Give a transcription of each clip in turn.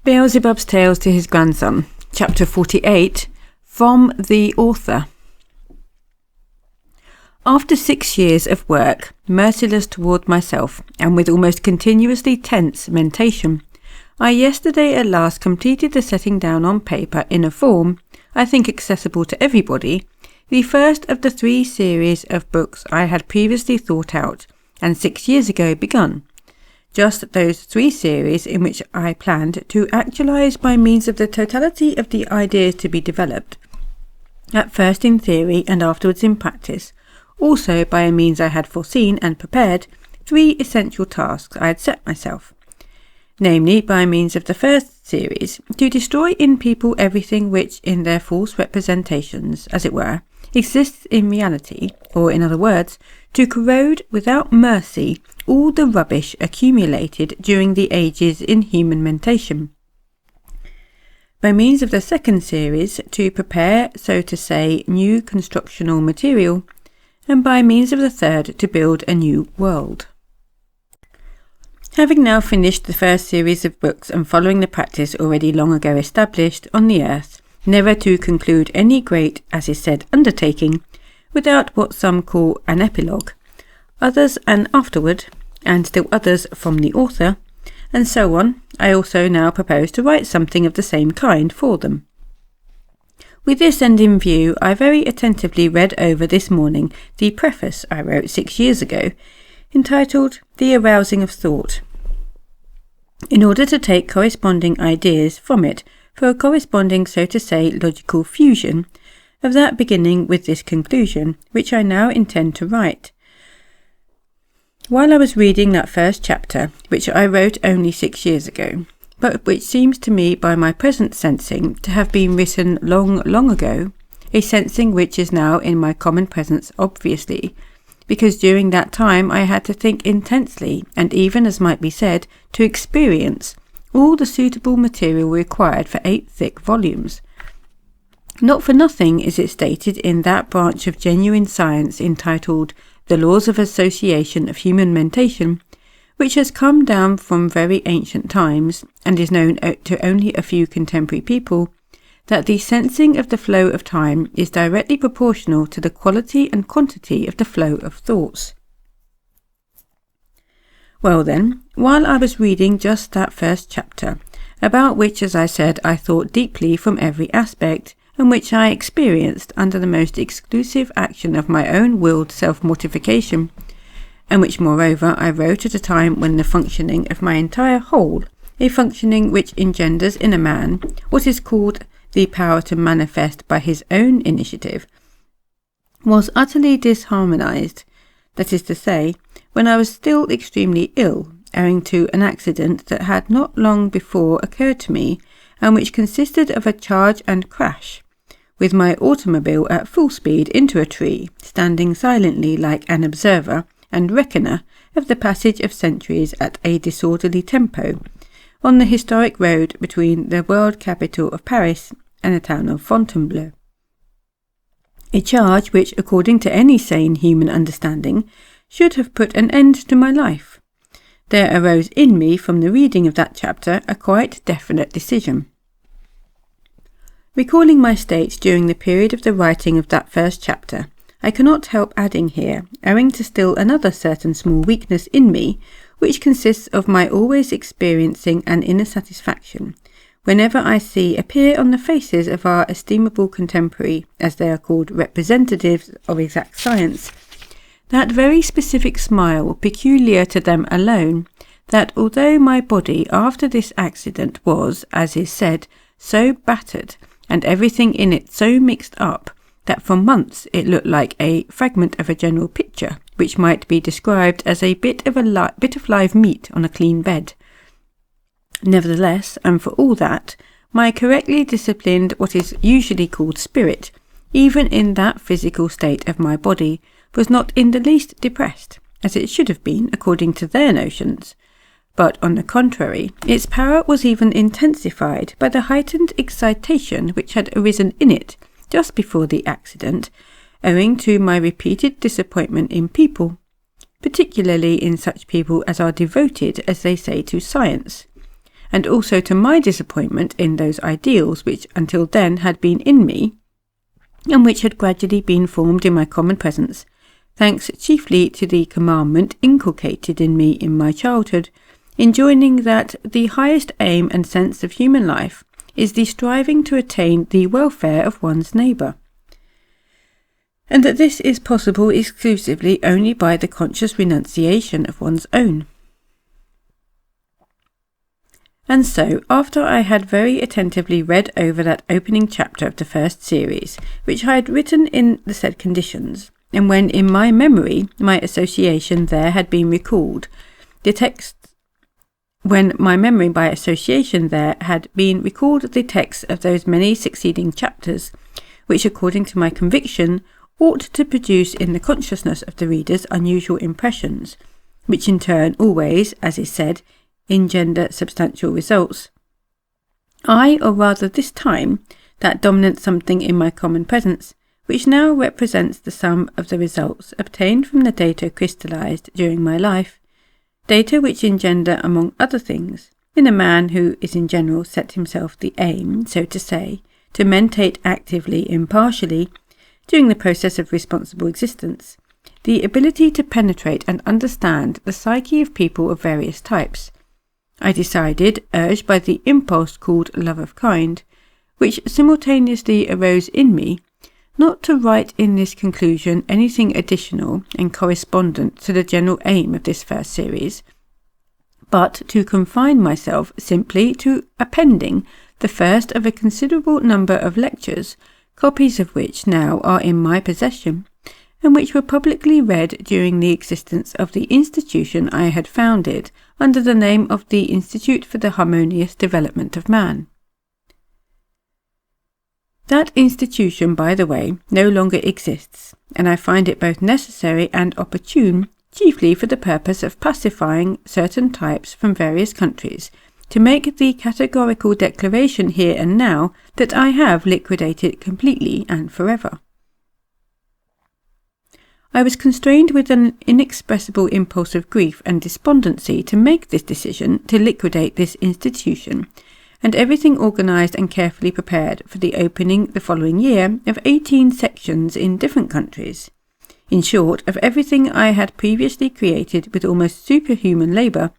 Beelzebub's Tales to His Grandson, Chapter 48, From the Author. After 6 years of work, merciless toward myself, and with almost continuously tense mentation, I yesterday at last completed the setting down on paper in a form, I think accessible to everybody, the first of the 3 series of books I had previously thought out, and 6 years ago begun. Just those 3 series in which I planned to actualize by means of the totality of the ideas to be developed, at first in theory and afterwards in practice, also by a means I had foreseen and prepared 3 essential tasks I had set myself, namely by means of the first series to destroy in people everything which in their false representations, as it were, exists in reality, or in other words, to corrode without mercy all the rubbish accumulated during the ages in human mentation. By means of the second series, to prepare, so to say, new constructional material, and by means of the third, to build a new world. Having now finished the first series of books and following the practice already long ago established on the earth, never to conclude any great, as is said, undertaking, without what some call an epilogue, others an afterward, and still others from the author, and so on, I also now propose to write something of the same kind for them. With this end in view, I very attentively read over this morning the preface I wrote 6 years ago, entitled The Arousing of Thought, in order to take corresponding ideas from it for a corresponding, so to say, logical fusion of that beginning with this conclusion, which I now intend to write. While I was reading that first chapter, which I wrote only 6 years ago, but which seems to me by my present sensing to have been written long, long ago, a sensing which is now in my common presence obviously, because during that time I had to think intensely, and even, as might be said, to experience all the suitable material required for 8 thick volumes. Not for nothing is it stated in that branch of genuine science entitled The Laws of Association of Human Mentation, which has come down from very ancient times, and is known to only a few contemporary people, that the sensing of the flow of time is directly proportional to the quality and quantity of the flow of thoughts. Well then, while I was reading just that first chapter, about which, as I said, I thought deeply from every aspect, and which I experienced under the most exclusive action of my own willed self-mortification, and which moreover I wrote at a time when the functioning of my entire whole, a functioning which engenders in a man what is called the power to manifest by his own initiative, was utterly disharmonized, that is to say, when I was still extremely ill, owing to an accident that had not long before occurred to me, and which consisted of a charge and crash, with my automobile at full speed into a tree, standing silently like an observer and reckoner of the passage of centuries at a disorderly tempo, on the historic road between the world capital of Paris and the town of Fontainebleau. A charge which, according to any sane human understanding, should have put an end to my life. There arose in me from the reading of that chapter a quite definite decision. Recalling my state during the period of the writing of that first chapter, I cannot help adding here, owing to still another certain small weakness in me, which consists of my always experiencing an inner satisfaction, whenever I see appear on the faces of our estimable contemporary, as they are called, representatives of exact science, that very specific smile peculiar to them alone, that although my body after this accident was, as is said, so battered, and everything in it so mixed up, that for months it looked like a fragment of a general picture, which might be described as a bit of live meat on a clean bed. Nevertheless, and for all that, my correctly disciplined what is usually called spirit, even in that physical state of my body, was not in the least depressed, as it should have been according to their notions, but on the contrary, its power was even intensified by the heightened excitation which had arisen in it just before the accident, owing to my repeated disappointment in people, particularly in such people as are devoted, as they say, to science, and also to my disappointment in those ideals which until then had been in me, and which had gradually been formed in my common presence, thanks chiefly to the commandment inculcated in me in my childhood, enjoining that the highest aim and sense of human life is the striving to attain the welfare of one's neighbour, and that this is possible exclusively only by the conscious renunciation of one's own. And so, after I had very attentively read over that opening chapter of the first series, which I had written in the said conditions, and when in my memory my association there had been recalled, the text of those many succeeding chapters, which according to my conviction ought to produce in the consciousness of the readers unusual impressions, which in turn always, as is said, engender substantial results. I, or rather this time, that dominant something in my common presence, which now represents the sum of the results obtained from the data crystallized during my life, data which engender, among other things, in a man who is in general set himself the aim, so to say, to mentate actively, impartially, during the process of responsible existence, the ability to penetrate and understand the psyche of people of various types, I decided, urged by the impulse called love of kind, which simultaneously arose in me, not to write in this conclusion anything additional and correspondent to the general aim of this first series, but to confine myself simply to appending the first of a considerable number of lectures, copies of which now are in my possession, and which were publicly read during the existence of the institution I had founded under the name of the Institute for the Harmonious Development of Man. That institution, by the way, no longer exists, and I find it both necessary and opportune, chiefly for the purpose of pacifying certain types from various countries, to make the categorical declaration here and now that I have liquidated completely and forever. I was constrained with an inexpressible impulse of grief and despondency to make this decision to liquidate this institution, and everything organised and carefully prepared for the opening the following year of 18 sections in different countries. In short, of everything I had previously created with almost superhuman labour,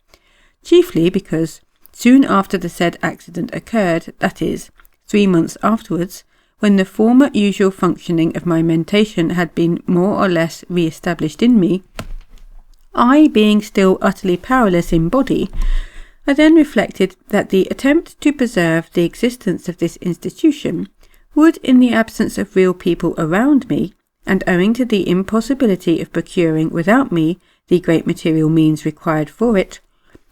chiefly because soon after the said accident occurred, that is, 3 months afterwards, when the former usual functioning of my mentation had been more or less re-established in me, I being still utterly powerless in body, I then reflected that the attempt to preserve the existence of this institution would, in the absence of real people around me, and owing to the impossibility of procuring without me the great material means required for it,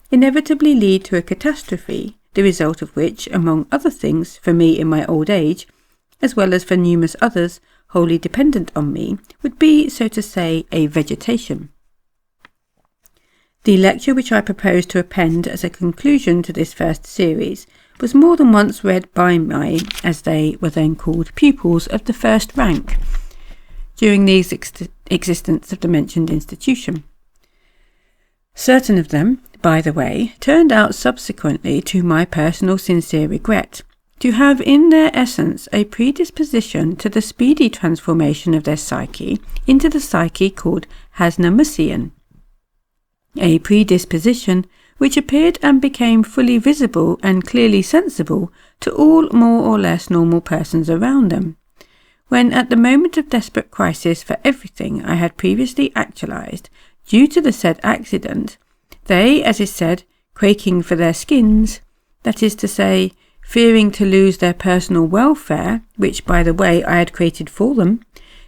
inevitably lead to a catastrophe, the result of which, among other things, for me in my old age, as well as for numerous others wholly dependent on me, would be, so to say, a vegetation. The lecture which I propose to append as a conclusion to this first series was more than once read by my, as they were then called, pupils of the first rank, during the existence of the mentioned institution. Certain of them, by the way, turned out subsequently, to my personal sincere regret, to have in their essence a predisposition to the speedy transformation of their psyche into the psyche called Hasnamusian, a predisposition which appeared and became fully visible and clearly sensible to all more or less normal persons around them, when at the moment of desperate crisis for everything I had previously actualized, due to the said accident, they, as is said, quaking for their skins, that is to say, fearing to lose their personal welfare, which, by the way, I had created for them,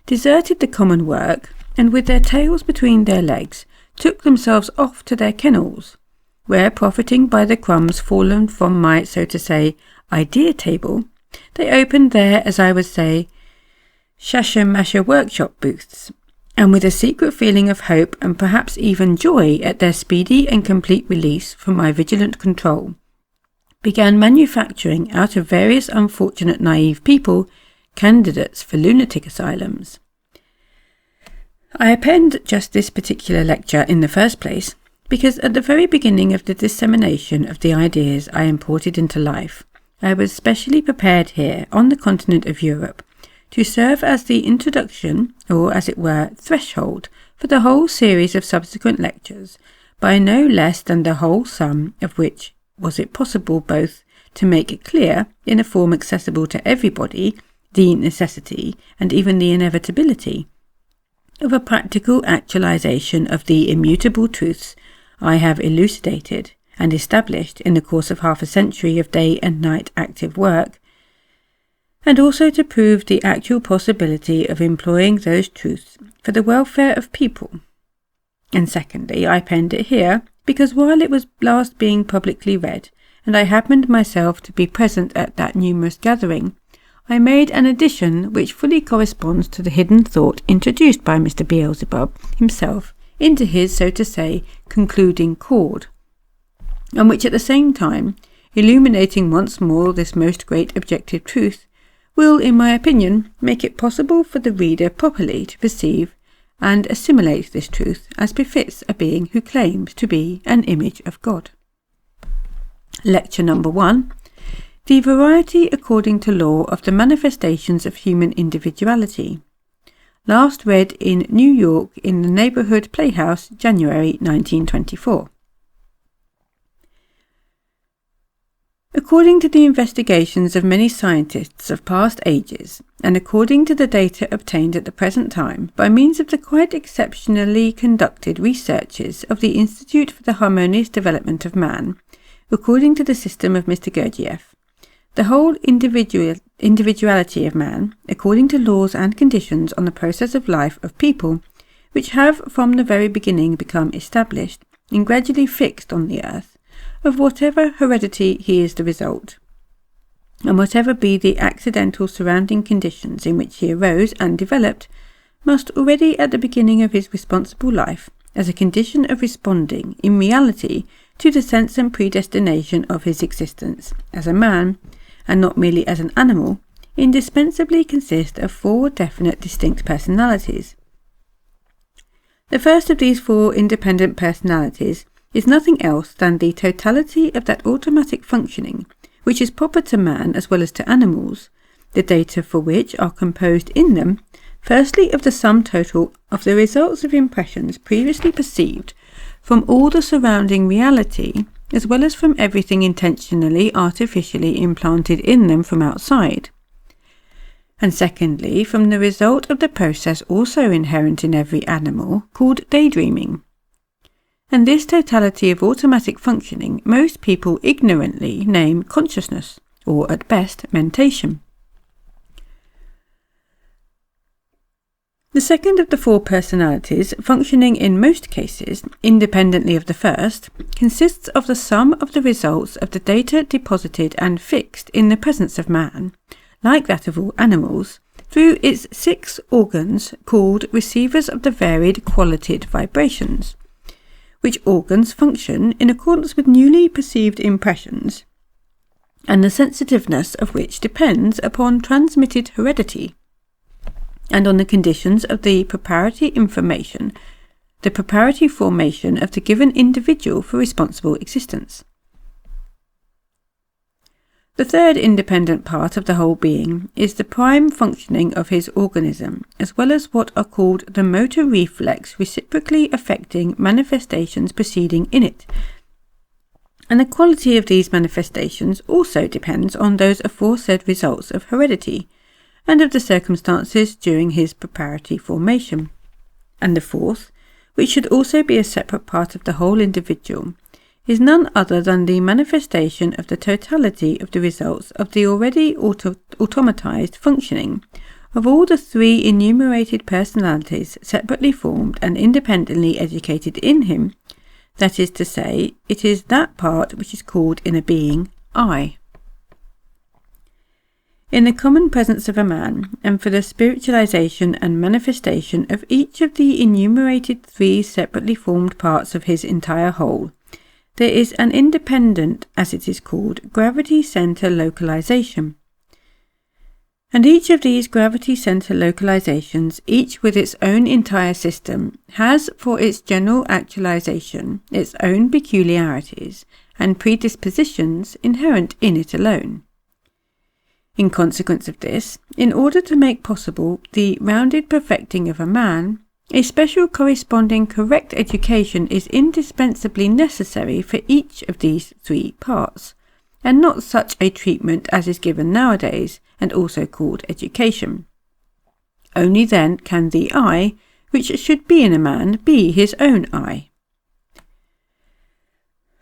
deserted the common work, and with their tails between their legs, took themselves off to their kennels, where, profiting by the crumbs fallen from my, so to say, idea table, they opened their, as I would say, shasha-masha workshop booths, and with a secret feeling of hope and perhaps even joy at their speedy and complete release from my vigilant control, began manufacturing out of various unfortunate naive people candidates for lunatic asylums. I append just this particular lecture in the first place because at the very beginning of the dissemination of the ideas I imported into life, I was specially prepared here on the continent of Europe to serve as the introduction, or as it were, threshold, for the whole series of subsequent lectures, by no less than the whole sum of which was it possible both to make clear, in a form accessible to everybody, the necessity and even the inevitability of a practical actualization of the immutable truths I have elucidated and established in the course of half a century of day and night active work, and also to prove the actual possibility of employing those truths for the welfare of people. And secondly, I penned it here because while it was last being publicly read, and I happened myself to be present at that numerous gathering, I made an addition which fully corresponds to the hidden thought introduced by Mr. Beelzebub himself into his, so to say, concluding chord, and which at the same time, illuminating once more this most great objective truth, will, in my opinion, make it possible for the reader properly to perceive and assimilate this truth as befits a being who claims to be an image of God. Lecture number 1. The variety according to law of the manifestations of human individuality. Last read in New York in the Neighborhood Playhouse, January 1924. According to the investigations of many scientists of past ages, and according to the data obtained at the present time by means of the quite exceptionally conducted researches of the Institute for the Harmonious Development of Man, according to the system of Mr. Gurdjieff, the whole individuality of man, according to laws and conditions on the process of life of people, which have from the very beginning become established and gradually fixed on the earth, of whatever heredity he is the result, and whatever be the accidental surrounding conditions in which he arose and developed, must already at the beginning of his responsible life, as a condition of responding in reality to the sense and predestination of his existence as a man, and not merely as an animal, indispensably consist of 4 definite distinct personalities. The first of these 4 independent personalities is nothing else than the totality of that automatic functioning which is proper to man as well as to animals, the data for which are composed in them, firstly of the sum total of the results of impressions previously perceived from all the surrounding reality, as well as from everything intentionally artificially implanted in them from outside, and secondly from the result of the process also inherent in every animal called daydreaming. And this totality of automatic functioning most people ignorantly name consciousness, or at best mentation. The second of the 4 personalities, functioning in most cases independently of the first, consists of the sum of the results of the data deposited and fixed in the presence of man, like that of all animals, through its 6 organs called receivers of the varied qualitative vibrations, which organs function in accordance with newly perceived impressions, and the sensitiveness of which depends upon transmitted heredity, and on the conditions of the preparatory formation of the given individual for responsible existence. The third independent part of the whole being is the prime functioning of his organism, as well as what are called the motor reflex reciprocally affecting manifestations proceeding in it. And the quality of these manifestations also depends on those aforesaid results of heredity, and of the circumstances during his preparatory formation. And the fourth, which should also be a separate part of the whole individual, is none other than the manifestation of the totality of the results of the already automatized functioning of all the 3 enumerated personalities separately formed and independently educated in him, that is to say, it is that part which is called in a being I. In the common presence of a man, and for the spiritualization and manifestation of each of the enumerated 3 separately formed parts of his entire whole, there is an independent, as it is called, gravity center localization. And each of these gravity center localizations, each with its own entire system, has for its general actualization its own peculiarities and predispositions inherent in it alone. In consequence of this, in order to make possible the rounded perfecting of a man, a special corresponding correct education is indispensably necessary for each of these three parts, and not such a treatment as is given nowadays, and also called education. Only then can the I, which should be in a man, be his own I.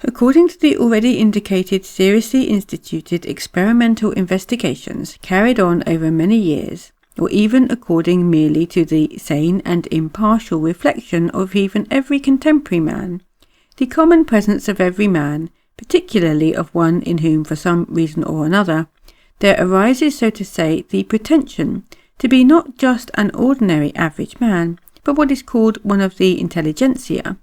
According to the already indicated seriously instituted experimental investigations carried on over many years, or even according merely to the sane and impartial reflection of even every contemporary man, the common presence of every man, particularly of one in whom for some reason or another, there arises, so to say, the pretension to be not just an ordinary average man, but what is called one of the intelligentsia,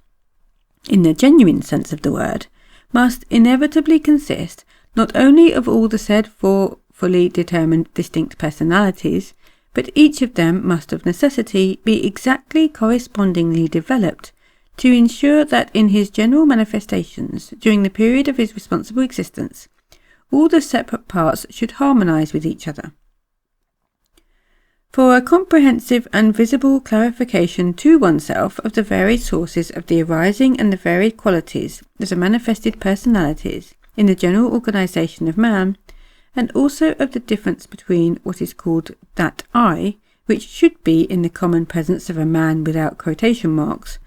in the genuine sense of the word, must inevitably consist not only of all the said four fully determined distinct personalities, but each of them must of necessity be exactly correspondingly developed to ensure that in his general manifestations during the period of his responsible existence, all the separate parts should harmonize with each other. For a comprehensive and visible clarification to oneself of the varied sources of the arising and the varied qualities of the manifested personalities in the general organization of man, and also of the difference between what is called that I, which should be in the common presence of a man without quotation marks,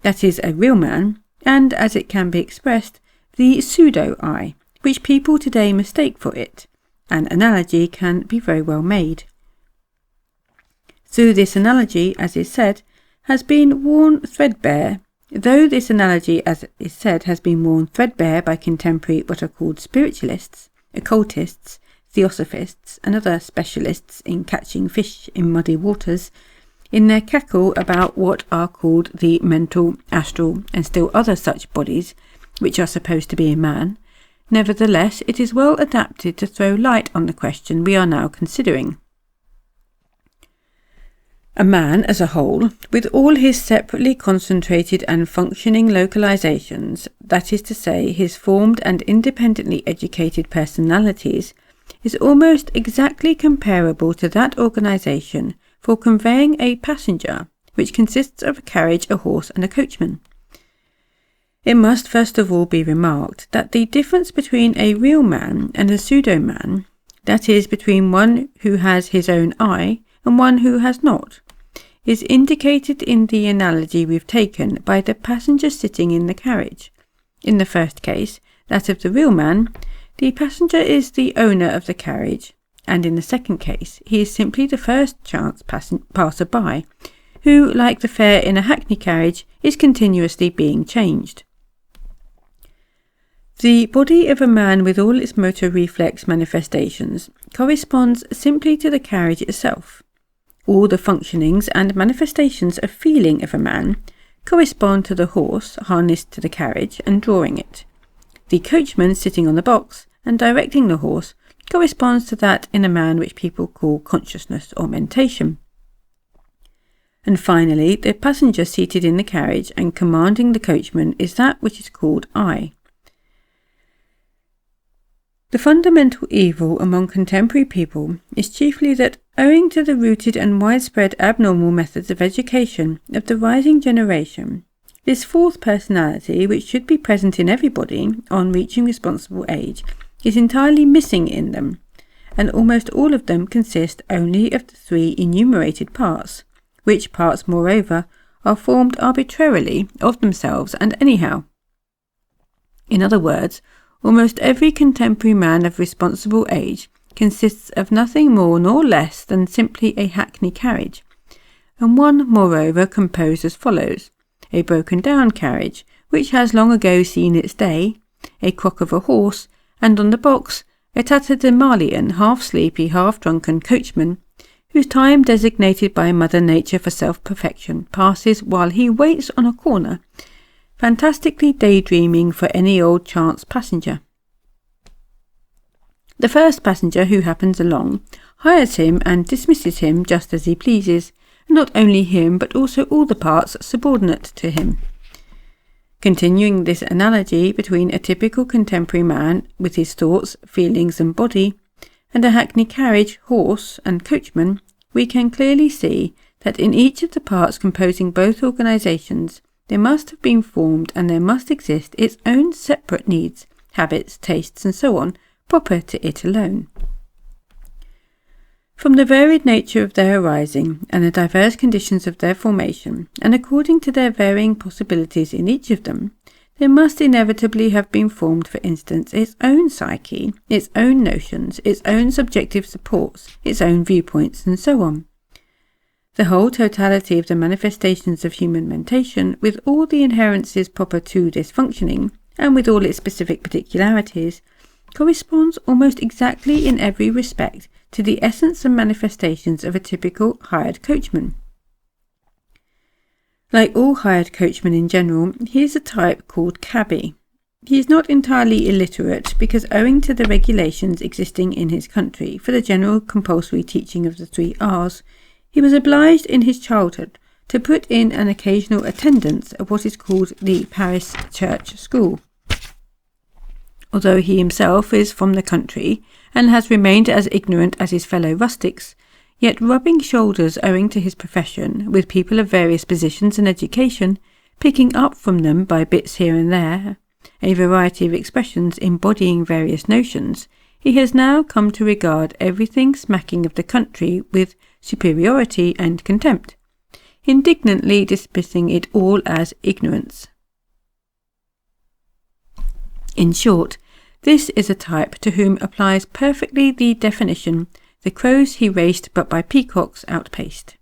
that is a real man, and, as it can be expressed, the pseudo-I, which people today mistake for it, an analogy can be very well made. Through this analogy, as is said, has been worn threadbare, though this analogy, as is said, has been worn threadbare by contemporary what are called spiritualists, occultists, theosophists, and other specialists in catching fish in muddy waters, in their cackle about what are called the mental, astral, and still other such bodies, which are supposed to be in man. Nevertheless, it is well adapted to throw light on the question we are now considering. A man as a whole, with all his separately concentrated and functioning localizations, that is to say, his formed and independently educated personalities, is almost exactly comparable to that organization for conveying a passenger, which consists of a carriage, a horse, and a coachman. It must first of all be remarked that the difference between a real man and a pseudo-man, that is, between one who has his own I and one who has not, is indicated in the analogy we've taken by the passenger sitting in the carriage. In the first case, that of the real man, the passenger is the owner of the carriage, and in the second case, he is simply the first chance passer-by, who, like the fare in a hackney carriage, is continuously being changed. The body of a man with all its motor reflex manifestations corresponds simply to the carriage itself. All the functionings and manifestations of feeling of a man correspond to the horse harnessed to the carriage and drawing it. The coachman sitting on the box and directing the horse corresponds to that in a man which people call consciousness or mentation. And finally, the passenger seated in the carriage and commanding the coachman is that which is called I. The fundamental evil among contemporary people is chiefly that, owing to the rooted and widespread abnormal methods of education of the rising generation, this fourth personality, which should be present in everybody on reaching responsible age, is entirely missing in them, and almost all of them consist only of the three enumerated parts, which parts, moreover, are formed arbitrarily of themselves and anyhow. In other words, almost every contemporary man of responsible age consists of nothing more nor less than simply a hackney carriage, and one, moreover, composed as follows: a broken-down carriage, which has long ago seen its day, a crock of a horse, and on the box a tatterdemalion, half-sleepy, half-drunken coachman, whose time designated by Mother Nature for self-perfection passes while he waits on a corner, fantastically daydreaming for any old chance passenger. The first passenger who happens along, hires him and dismisses him just as he pleases, and not only him but also all the parts subordinate to him. Continuing this analogy between a typical contemporary man with his thoughts, feelings and body, and a hackney carriage, horse and coachman, we can clearly see that in each of the parts composing both organisations there must have been formed and there must exist its own separate needs, habits, tastes and so on, proper to it alone. From the varied nature of their arising and the diverse conditions of their formation, and according to their varying possibilities in each of them, there must inevitably have been formed, for instance, its own psyche, its own notions, its own subjective supports, its own viewpoints, and so on. The whole totality of the manifestations of human mentation, with all the inherencies proper to this functioning, and with all its specific particularities, corresponds almost exactly in every respect to the essence and manifestations of a typical hired coachman. Like all hired coachmen in general, he is a type called cabby. He is not entirely illiterate because, owing to the regulations existing in his country for the general compulsory teaching of the 3 R's, he was obliged in his childhood to put in an occasional attendance at what is called the parish church school. Although he himself is from the country and has remained as ignorant as his fellow rustics, yet rubbing shoulders owing to his profession with people of various positions and education, picking up from them by bits here and there a variety of expressions embodying various notions, he has now come to regard everything smacking of the country with superiority and contempt, indignantly dismissing it all as ignorance. In short, this is a type to whom applies perfectly the definition, "The crows he raced, but by peacocks outpaced."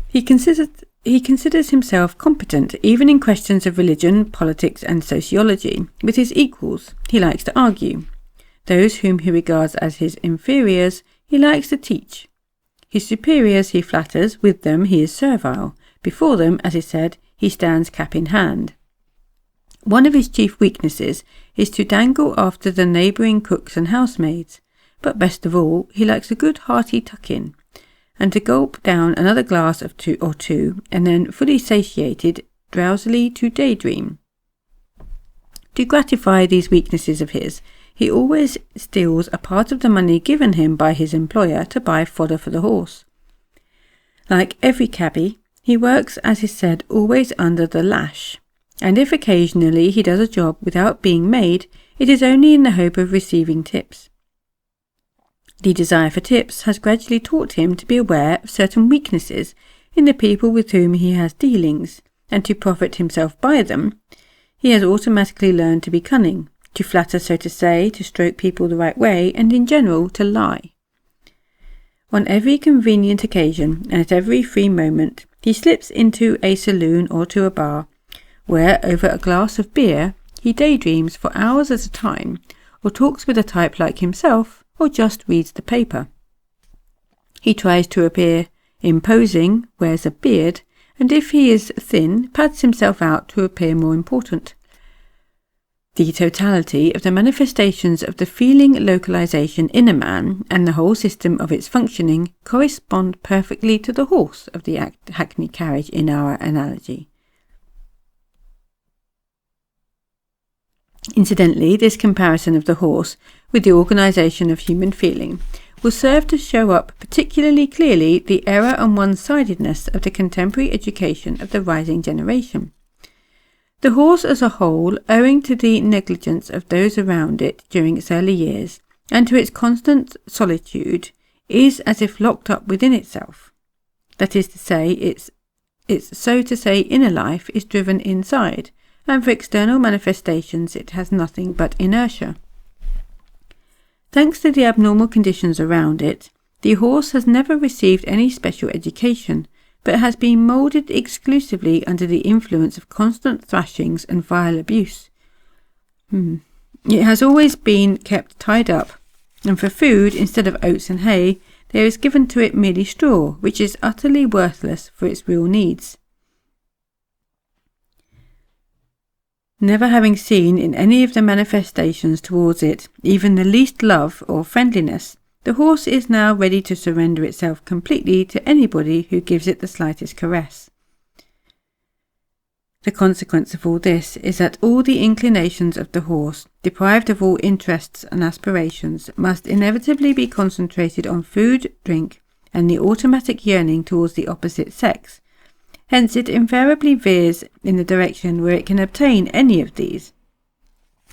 He considers himself competent even in questions of religion, politics and sociology. With his equals he likes to argue. Those whom he regards as his inferiors he likes to teach. His superiors he flatters, with them he is servile. Before them, as is said, he stands cap in hand. One of his chief weaknesses is to dangle after the neighbouring cooks and housemaids, but best of all, he likes a good hearty tuck-in, and to gulp down another glass of two, and then, fully satiated, drowsily to daydream. To gratify these weaknesses of his, he always steals a part of the money given him by his employer to buy fodder for the horse. Like every cabby, he works, as is said, always under the lash, and if occasionally he does a job without being made, it is only in the hope of receiving tips. The desire for tips has gradually taught him to be aware of certain weaknesses in the people with whom he has dealings, and to profit himself by them. He has automatically learned to be cunning, to flatter, so to say, to stroke people the right way, and in general to lie. On every convenient occasion, and at every free moment, he slips into a saloon or to a bar, where, over a glass of beer, he daydreams for hours at a time, or talks with a type like himself, or just reads the paper. He tries to appear imposing, wears a beard, and if he is thin, pads himself out to appear more important. The totality of the manifestations of the feeling localization in a man, and the whole system of its functioning, correspond perfectly to the horse of the hackney carriage in our analogy. Incidentally, this comparison of the horse with the organisation of human feeling will serve to show up particularly clearly the error and one-sidedness of the contemporary education of the rising generation. The horse as a whole, owing to the negligence of those around it during its early years, and to its constant solitude, is as if locked up within itself. That is to say, its so to say inner life is driven inside, and for external manifestations it has nothing but inertia. Thanks to the abnormal conditions around it, the horse has never received any special education, but has been moulded exclusively under the influence of constant thrashings and vile abuse. It has always been kept tied up, and for food, instead of oats and hay, there is given to it merely straw, which is utterly worthless for its real needs. Never having seen in any of the manifestations towards it even the least love or friendliness, the horse is now ready to surrender itself completely to anybody who gives it the slightest caress. The consequence of all this is that all the inclinations of the horse, deprived of all interests and aspirations, must inevitably be concentrated on food, drink, and the automatic yearning towards the opposite sex. Hence it invariably veers in the direction where it can obtain any of these.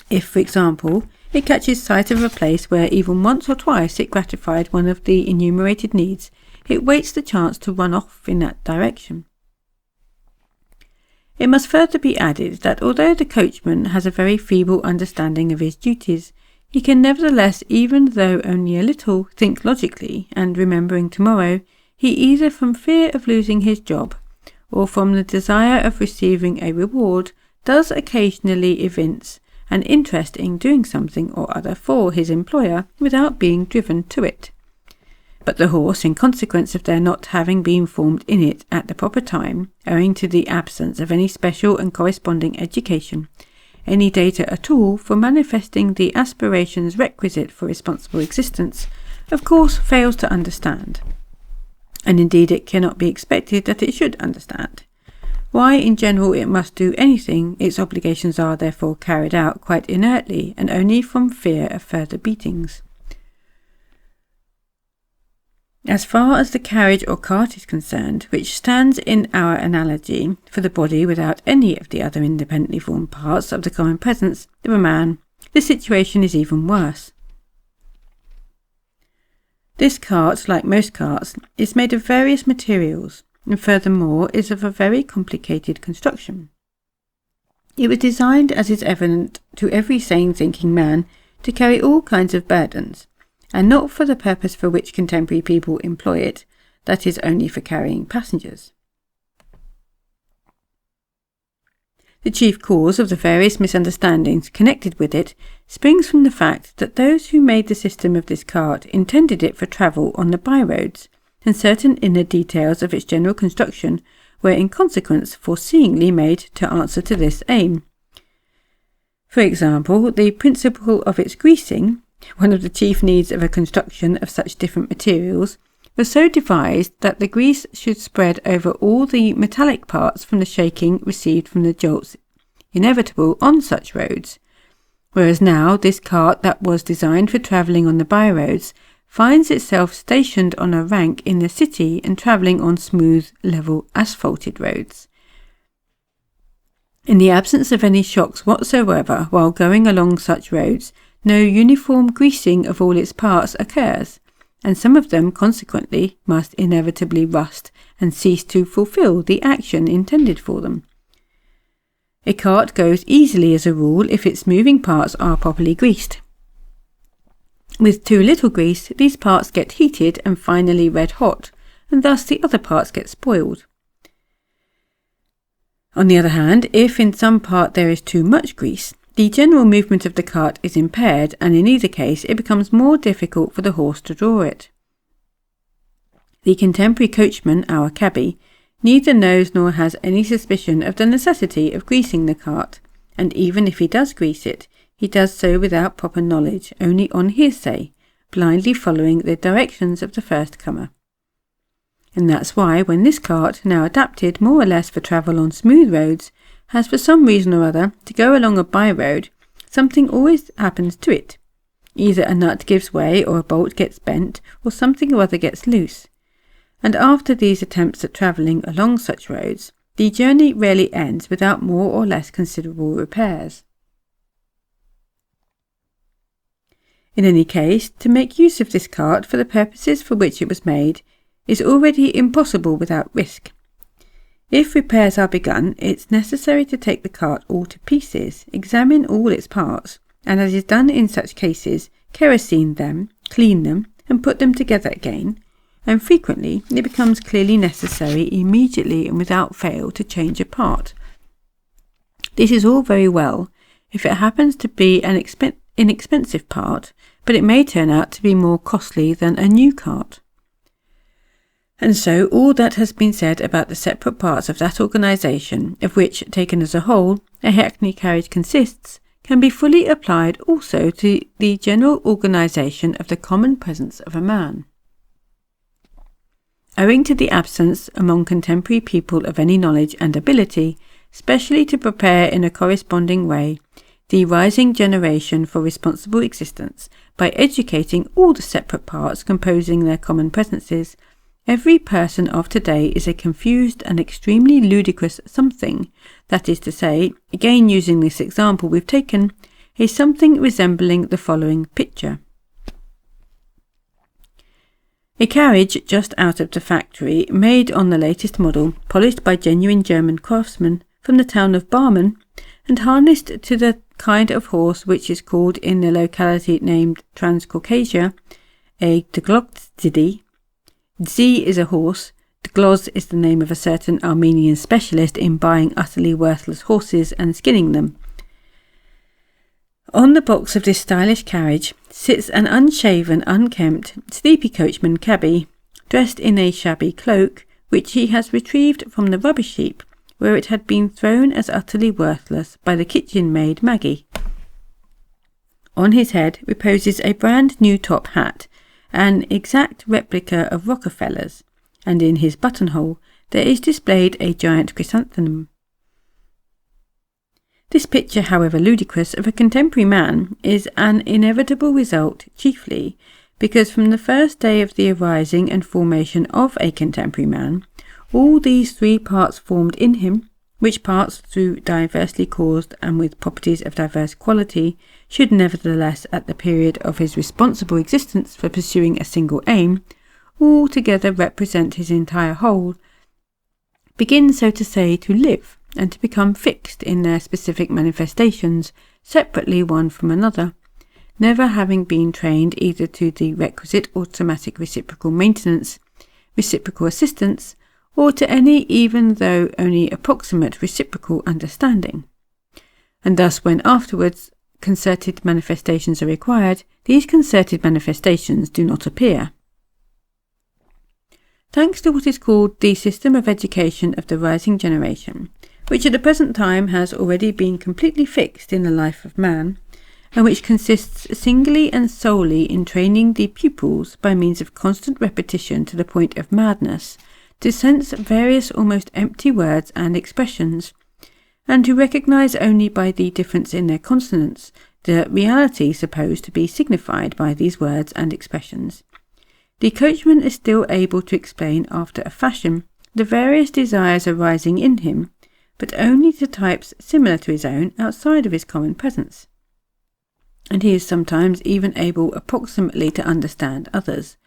If, for example, it catches sight of a place where even once or twice it gratified one of the enumerated needs, it waits the chance to run off in that direction. It must further be added that although the coachman has a very feeble understanding of his duties, he can nevertheless, even though only a little, think logically, and remembering tomorrow, he either from fear of losing his job, or from the desire of receiving a reward, does occasionally evince an interest in doing something or other for his employer without being driven to it. But the horse, in consequence of their not having been formed in it at the proper time, owing to the absence of any special and corresponding education, any data at all for manifesting the aspirations requisite for responsible existence, of course fails to understand. And indeed it cannot be expected that it should understand. Why in general it must do anything, its obligations are therefore carried out quite inertly and only from fear of further beatings. As far as the carriage or cart is concerned, which stands in our analogy for the body without any of the other independently formed parts of the common presence of a man, the situation is even worse. This cart, like most carts, is made of various materials, and furthermore is of a very complicated construction. It was designed, as is evident to every sane thinking man, to carry all kinds of burdens, and not for the purpose for which contemporary people employ it, that is only for carrying passengers. The chief cause of the various misunderstandings connected with it springs from the fact that those who made the system of this cart intended it for travel on the by-roads, and certain inner details of its general construction were in consequence foreseeingly made to answer to this aim. For example, the principle of its greasing, one of the chief needs of a construction of such different materials, was so devised that the grease should spread over all the metallic parts from the shaking received from the jolts inevitable on such roads, whereas now this cart that was designed for travelling on the by-roads finds itself stationed on a rank in the city and travelling on smooth, level, asphalted roads. In the absence of any shocks whatsoever while going along such roads, no uniform greasing of all its parts occurs, and some of them consequently must inevitably rust and cease to fulfil the action intended for them. A cart goes easily as a rule if its moving parts are properly greased. With too little grease, these parts get heated and finally red hot, and thus the other parts get spoiled. On the other hand, if in some part there is too much grease, the general movement of the cart is impaired, and in either case it becomes more difficult for the horse to draw it. The contemporary coachman, our cabby, neither knows nor has any suspicion of the necessity of greasing the cart, and even if he does grease it, he does so without proper knowledge, only on hearsay, blindly following the directions of the first comer. And that's why, when this cart, now adapted more or less for travel on smooth roads, has for some reason or other to go along a by-road, something always happens to it. Either a nut gives way, or a bolt gets bent, or something or other gets loose. And after these attempts at travelling along such roads, the journey rarely ends without more or less considerable repairs. In any case, to make use of this cart for the purposes for which it was made is already impossible without risk. If repairs are begun, it's necessary to take the cart all to pieces, examine all its parts, and as is done in such cases, kerosene them, clean them, and put them together again, and frequently it becomes clearly necessary immediately and without fail to change a part. This is all very well if it happens to be an inexpensive part, but it may turn out to be more costly than a new cart. And so all that has been said about the separate parts of that organisation, of which, taken as a whole, a hackney carriage consists can be fully applied also to the general organisation of the common presence of a man. Owing to the absence among contemporary people of any knowledge and ability, specially to prepare in a corresponding way the rising generation for responsible existence by educating all the separate parts composing their common presences, every person of today is a confused and extremely ludicrous something, that is to say, again using this example we've taken, a something resembling the following picture. A carriage just out of the factory, made on the latest model, polished by genuine German craftsmen from the town of Barmen, and harnessed to the kind of horse which is called in the locality named Transcaucasia a Dglozdi. Z is a horse, Dgloz is the name of a certain Armenian specialist in buying utterly worthless horses and skinning them. On the box of this stylish carriage sits an unshaven, unkempt, sleepy coachman cabby, dressed in a shabby cloak, which he has retrieved from the rubbish heap, where it had been thrown as utterly worthless by the kitchen maid Maggie. On his head reposes a brand new top hat, an exact replica of Rockefeller's, and in his buttonhole there is displayed a giant chrysanthemum. This picture, however ludicrous, of a contemporary man is an inevitable result, chiefly because from the first day of the arising and formation of a contemporary man, all these three parts formed in him, which parts, through diversely caused and with properties of diverse quality, should nevertheless at the period of his responsible existence for pursuing a single aim, all together represent his entire whole, begin so to say to live, and to become fixed in their specific manifestations, separately one from another, never having been trained either to the requisite automatic reciprocal maintenance, reciprocal assistance, or to any, even though only approximate, reciprocal understanding. And thus, when afterwards concerted manifestations are required, these concerted manifestations do not appear. Thanks to what is called the system of education of the rising generation, which at the present time has already been completely fixed in the life of man, and which consists singly and solely in training the pupils by means of constant repetition to the point of madness, to sense various almost empty words and expressions, and to recognize only by the difference in their consonants the reality supposed to be signified by these words and expressions. The coachman is still able to explain after a fashion the various desires arising in him, but only to types similar to his own outside of his common presence. And he is sometimes even able approximately to understand others.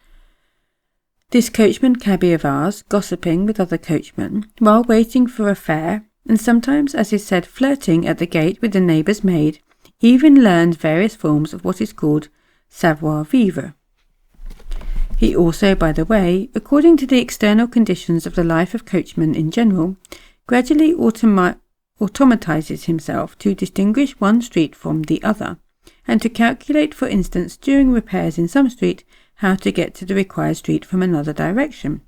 This coachman cabby of ours, gossiping with other coachmen, while waiting for a fare, and sometimes, as is said, flirting at the gate with the neighbour's maid, even learns various forms of what is called savoir-vivre. He also, by the way, according to the external conditions of the life of coachmen in general, gradually automatizes himself to distinguish one street from the other, and to calculate, for instance, during repairs in some street, how to get to the required street from another direction.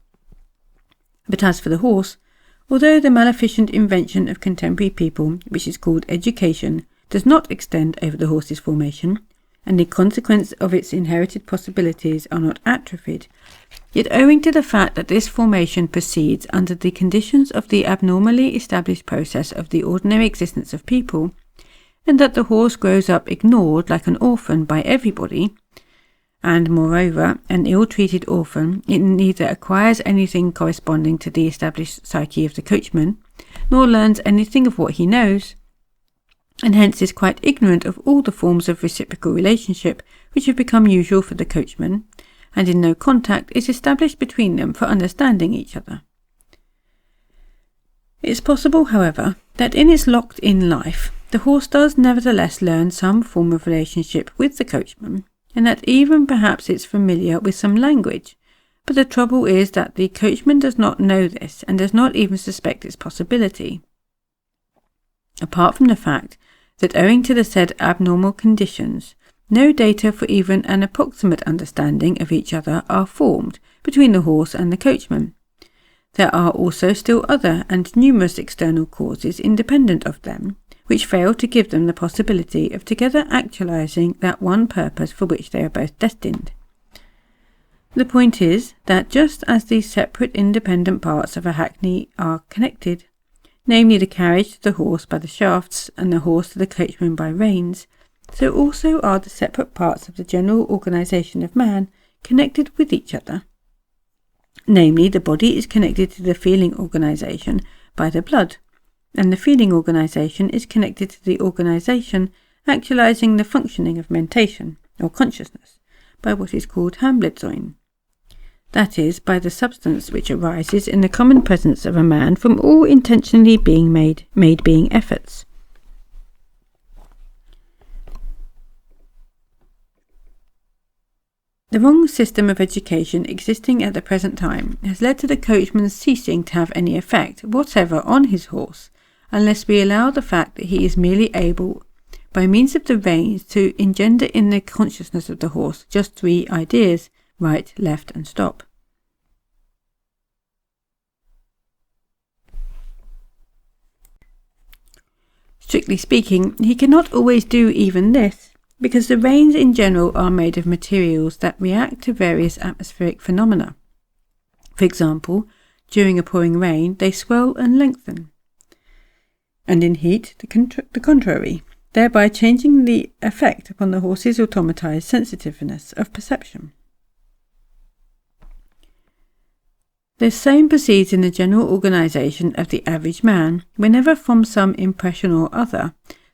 But as for the horse, although the maleficent invention of contemporary people, which is called education, does not extend over the horse's formation, and the consequence of its inherited possibilities are not atrophied, yet owing to the fact that this formation proceeds under the conditions of the abnormally established process of the ordinary existence of people, and that the horse grows up ignored like an orphan by everybody, and moreover an ill-treated orphan, it neither acquires anything corresponding to the established psyche of the coachman, nor learns anything of what he knows, and hence is quite ignorant of all the forms of reciprocal relationship which have become usual for the coachman, and in no contact is established between them for understanding each other. It is possible, however, that in its locked-in life, the horse does nevertheless learn some form of relationship with the coachman, and that even perhaps it's familiar with some language, but the trouble is that the coachman does not know this and does not even suspect its possibility. Apart from the fact that owing to the said abnormal conditions, no data for even an approximate understanding of each other are formed between the horse and the coachman. There are also still other and numerous external causes independent of them, which fail to give them the possibility of together actualizing that one purpose for which they are both destined. The point is that just as these separate independent parts of a hackney are connected, namely the carriage to the horse by the shafts and the horse to the coachman by reins, so also are the separate parts of the general organisation of man connected with each other. Namely, the body is connected to the feeling organisation by the blood, and the feeling organisation is connected to the organisation actualising the functioning of mentation, or consciousness, by what is called Handblitzoin. That is, by the substance which arises in the common presence of a man from all intentionally being made being efforts. The wrong system of education existing at the present time has led to the coachman ceasing to have any effect whatever on his horse, unless we allow the fact that he is merely able, by means of the reins, to engender in the consciousness of the horse just three ideas: right, left, and stop. Strictly speaking, he cannot always do even this, because the reins in general are made of materials that react to various atmospheric phenomena. For example, during a pouring rain they swell and lengthen, and in heat the contrary, thereby changing the effect upon the horse's automatized sensitiveness of perception. The same proceeds in the general organisation of the average man whenever from some impression or other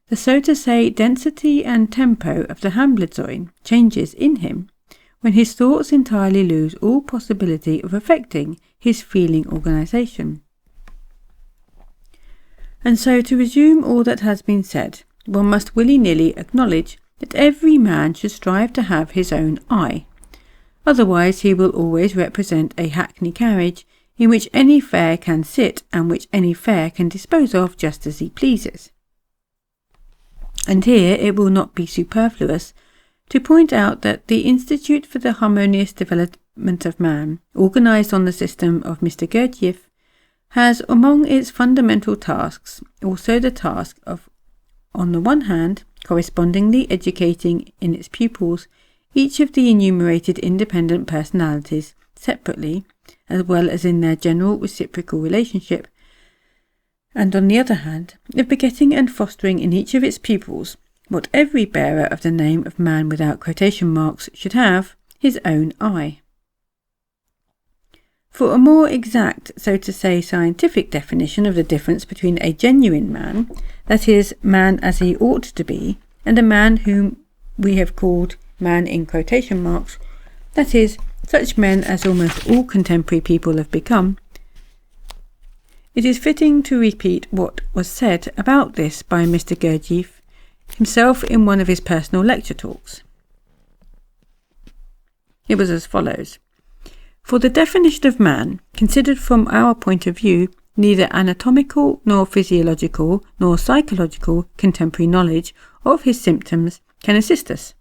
the so to say density and tempo of the Handblitzoin changes in him, when his thoughts entirely lose all possibility of affecting his feeling organisation. And so, to resume all that has been said, one must willy-nilly acknowledge that every man should strive to have his own I. Otherwise he will always represent a hackney carriage in which any fare can sit and which any fare can dispose of just as he pleases. And here it will not be superfluous to point out that the Institute for the Harmonious Development of Man, organised on the system of Mr. Gurdjieff, has among its fundamental tasks also the task of, on the one hand, correspondingly educating in its pupils each of the enumerated independent personalities separately, as well as in their general reciprocal relationship, and on the other hand, of begetting and fostering in each of its pupils what every bearer of the name of man without quotation marks should have, his own I. For a more exact, so to say, scientific definition of the difference between a genuine man, that is, man as he ought to be, and a man whom we have called man in quotation marks, that is, such men as almost all contemporary people have become, it is fitting to repeat what was said about this by Mr. Gurdjieff himself in one of his personal lecture talks. It was as follows: For the definition of man, considered from our point of view, neither anatomical nor physiological nor psychological contemporary knowledge of his symptoms can assist us,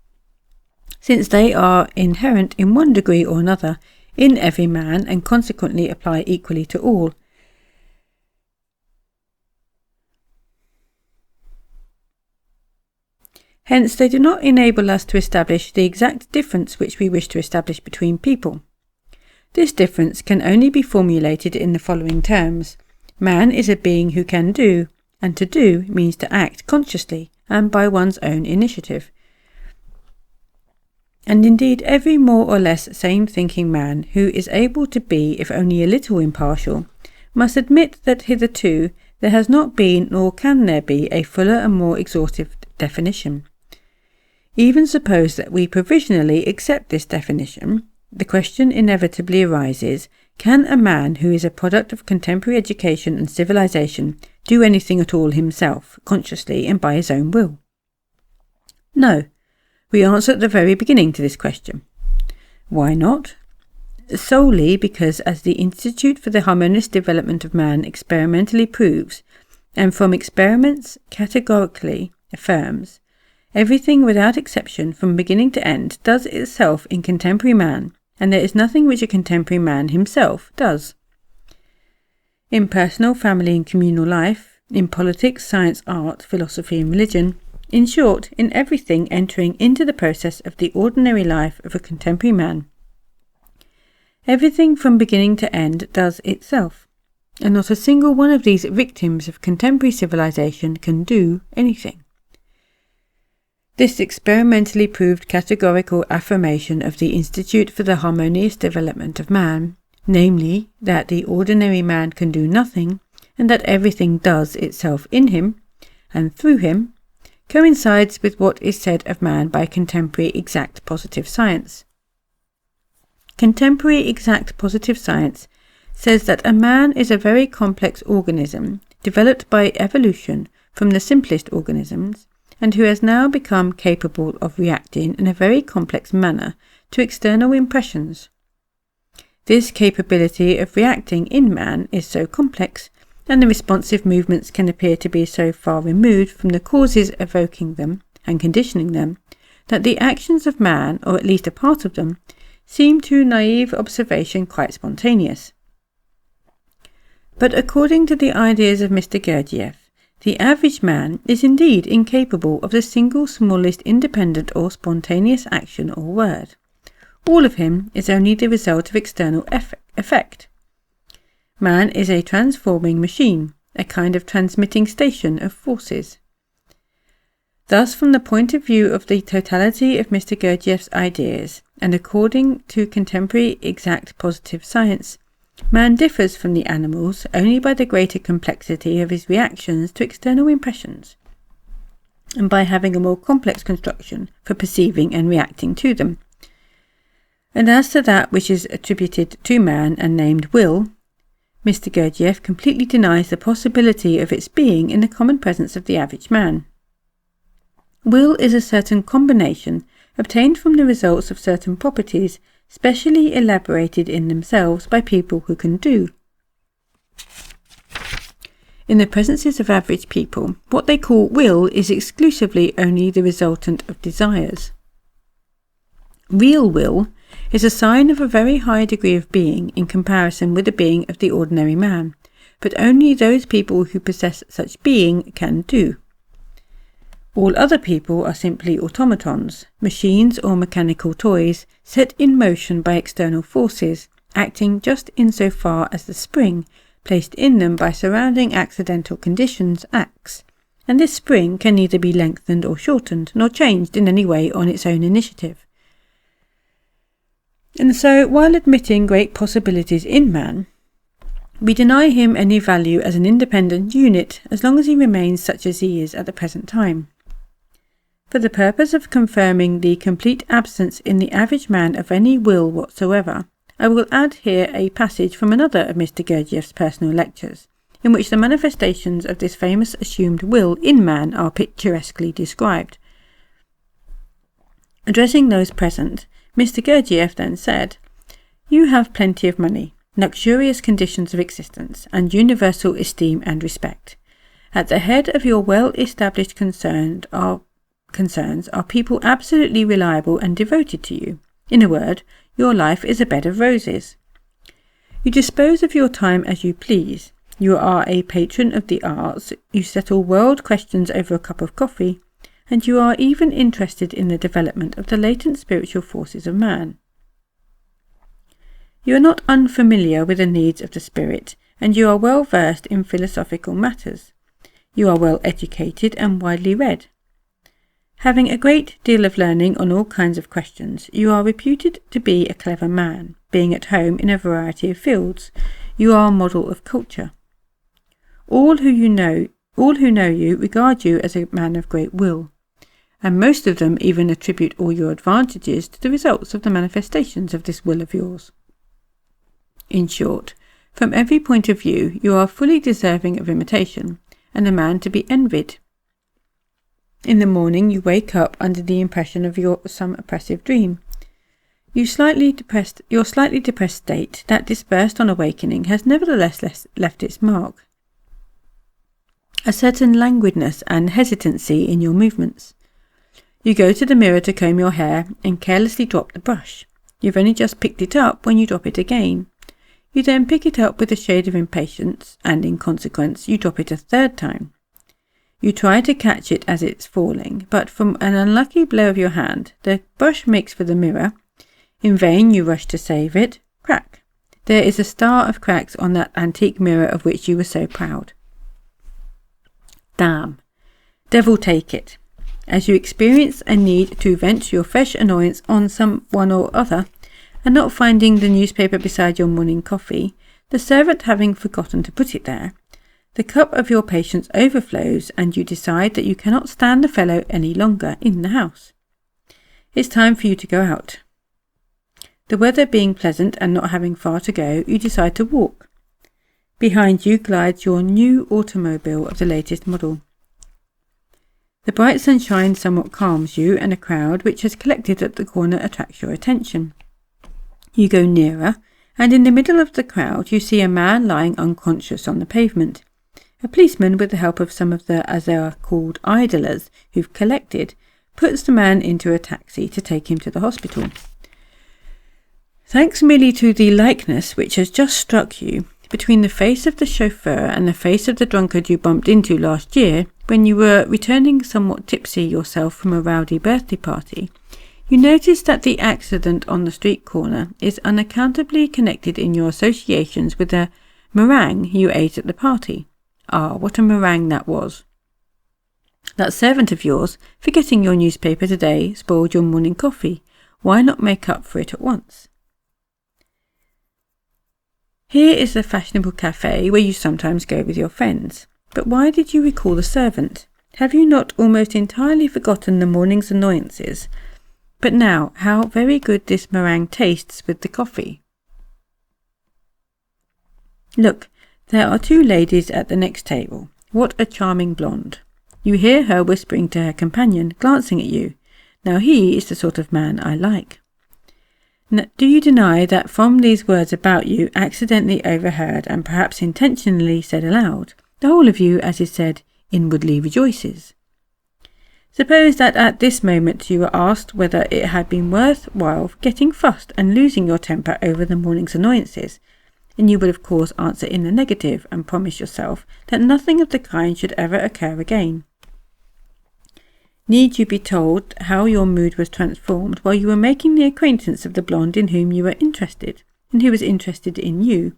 since they are inherent in one degree or another in every man and consequently apply equally to all. Hence they do not enable us to establish the exact difference which we wish to establish between people. This difference can only be formulated in the following terms: man is a being who can do, and to do means to act consciously and by one's own initiative. And indeed every more or less sane-thinking man who is able to be, if only a little impartial, must admit that hitherto there has not been nor can there be a fuller and more exhaustive definition. Even suppose that we provisionally accept this definition, the question inevitably arises: can a man who is a product of contemporary education and civilization do anything at all himself, consciously and by his own will? No. We answer at the very beginning to this question. Why not? Solely because, as the Institute for the Harmonious Development of Man experimentally proves, and from experiments categorically affirms, everything without exception from beginning to end does itself in contemporary man, and there is nothing which a contemporary man himself does. In personal, family and communal life, in politics, science, art, philosophy and religion, in short, in everything entering into the process of the ordinary life of a contemporary man. Everything from beginning to end does itself, and not a single one of these victims of contemporary civilization can do anything. This experimentally proved categorical affirmation of the Institute for the Harmonious Development of Man, namely, that the ordinary man can do nothing, and that everything does itself in him, and through him, coincides with what is said of man by contemporary exact positive science. Contemporary exact positive science says that a man is a very complex organism, developed by evolution from the simplest organisms, and who has now become capable of reacting in a very complex manner to external impressions. This capability of reacting in man is so complex, and the responsive movements can appear to be so far removed from the causes evoking them and conditioning them, that the actions of man, or at least a part of them, seem to naive observation quite spontaneous. But according to the ideas of Mr. Gurdjieff, the average man is indeed incapable of the single smallest independent or spontaneous action or word. All of him is only the result of external effect. Man is a transforming machine, a kind of transmitting station of forces. Thus, from the point of view of the totality of Mr. Gurdjieff's ideas, and according to contemporary exact positive science, man differs from the animals only by the greater complexity of his reactions to external impressions, and by having a more complex construction for perceiving and reacting to them. And as to that which is attributed to man and named will, Mr. Gurdjieff completely denies the possibility of its being in the common presence of the average man. Will is a certain combination obtained from the results of certain properties specially elaborated in themselves by people who can do. In the presences of average people, what they call will is exclusively only the resultant of desires. Real will is a sign of a very high degree of being in comparison with the being of the ordinary man, but only those people who possess such being can do. All other people are simply automatons, machines or mechanical toys set in motion by external forces, acting just insofar as the spring, placed in them by surrounding accidental conditions, acts, and this spring can neither be lengthened or shortened, nor changed in any way on its own initiative. And so, while admitting great possibilities in man, we deny him any value as an independent unit as long as he remains such as he is at the present time. For the purpose of confirming the complete absence in the average man of any will whatsoever, I will add here a passage from another of Mr. Gurdjieff's personal lectures, in which the manifestations of this famous assumed will in man are picturesquely described. Addressing those present, Mr. Gurdjieff then said, "You have plenty of money, luxurious conditions of existence, and universal esteem and respect. At the head of your well-established concerns are people absolutely reliable and devoted to you. In a word, your life is a bed of roses. You dispose of your time as you please. You are a patron of the arts, you settle world questions over a cup of coffee, and you are even interested in the development of the latent spiritual forces of man. You are not unfamiliar with the needs of the spirit, and you are well versed in philosophical matters. You are well educated and widely read. Having a great deal of learning on all kinds of questions, you are reputed to be a clever man, being at home in a variety of fields. You are a model of culture. All who know you regard you as a man of great will, and most of them even attribute all your advantages to the results of the manifestations of this will of yours. In short, from every point of view, you are fully deserving of imitation, and a man to be envied. In the morning you wake up under the impression of some oppressive dream. Your slightly depressed state, that dispersed on awakening, has nevertheless left its mark. A certain languidness and hesitancy in your movements. You go to the mirror to comb your hair and carelessly drop the brush. You've only just picked it up when you drop it again. You then pick it up with a shade of impatience, and in consequence you drop it a third time. You try to catch it as it's falling, but from an unlucky blow of your hand, the brush makes for the mirror. In vain you rush to save it. Crack! There is a star of cracks on that antique mirror of which you were so proud. Damn! Devil take it! As you experience a need to vent your fresh annoyance on someone or other, and not finding the newspaper beside your morning coffee, the servant having forgotten to put it there, the cup of your patience overflows, and you decide that you cannot stand the fellow any longer in the house. It's time for you to go out. The weather being pleasant and not having far to go, you decide to walk. Behind you glides your new automobile of the latest model. The bright sunshine somewhat calms you, and a crowd which has collected at the corner attracts your attention. You go nearer, and in the middle of the crowd you see a man lying unconscious on the pavement. A policeman, with the help of some of the, as they are called, idlers who've collected, puts the man into a taxi to take him to the hospital. Thanks merely to the likeness which has just struck you between the face of the chauffeur and the face of the drunkard you bumped into last year when you were returning somewhat tipsy yourself from a rowdy birthday party, you notice that the accident on the street corner is unaccountably connected in your associations with the meringue you ate at the party. Ah, what a meringue that was! That servant of yours, forgetting your newspaper today, spoiled your morning coffee. Why not make up for it at once? Here is the fashionable cafe where you sometimes go with your friends. But why did you recall the servant? Have you not almost entirely forgotten the morning's annoyances? But now, how very good this meringue tastes with the coffee. Look, there are two ladies at the next table. What a charming blonde. You hear her whispering to her companion, glancing at you. Now he is the sort of man I like. Do you deny that from these words about you, accidentally overheard and perhaps intentionally said aloud, the whole of you, as is said, inwardly rejoices? Suppose that at this moment you were asked whether it had been worth while getting fussed and losing your temper over the morning's annoyances, and you would of course answer in the negative and promise yourself that nothing of the kind should ever occur again. Need you be told how your mood was transformed while you were making the acquaintance of the blonde in whom you were interested, and who was interested in you,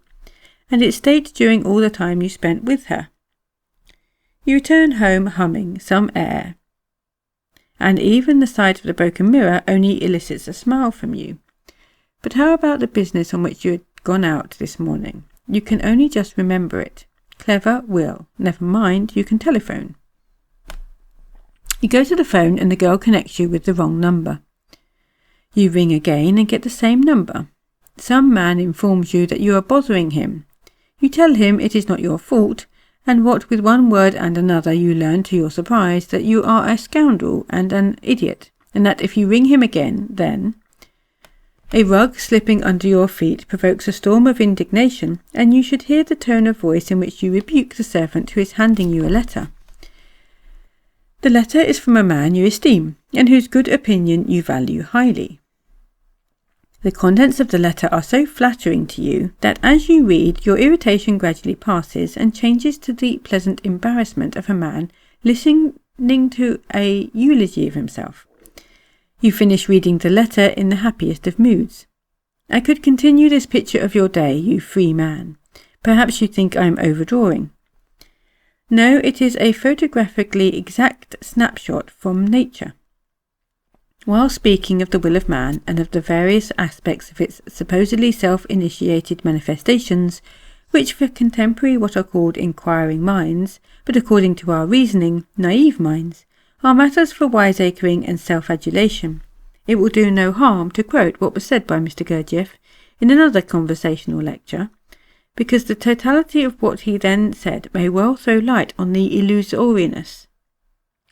and its state during all the time you spent with her? You return home humming some air, and even the sight of the broken mirror only elicits a smile from you. But how about the business on which you had gone out this morning? You can only just remember it. Clever Will. Never mind, you can telephone. You go to the phone and the girl connects you with the wrong number. You ring again and get the same number. Some man informs you that you are bothering him. You tell him it is not your fault, and what with one word and another you learn to your surprise that you are a scoundrel and an idiot, and that if you ring him again, then a rug slipping under your feet provokes a storm of indignation, and you should hear the tone of voice in which you rebuke the servant who is handing you a letter. The letter is from a man you esteem, and whose good opinion you value highly. The contents of the letter are so flattering to you that as you read, your irritation gradually passes and changes to the pleasant embarrassment of a man listening to a eulogy of himself. You finish reading the letter in the happiest of moods. I could continue this picture of your day, you free man. Perhaps you think I am overdrawing. No, it is a photographically exact snapshot from nature. While speaking of the will of man and of the various aspects of its supposedly self-initiated manifestations, which for contemporary what are called inquiring minds, but according to our reasoning, naive minds, are matters for wiseacring and self-adulation, it will do no harm to quote what was said by Mr. Gurdjieff in another conversational lecture, because the totality of what he then said may well throw light on the illusoriness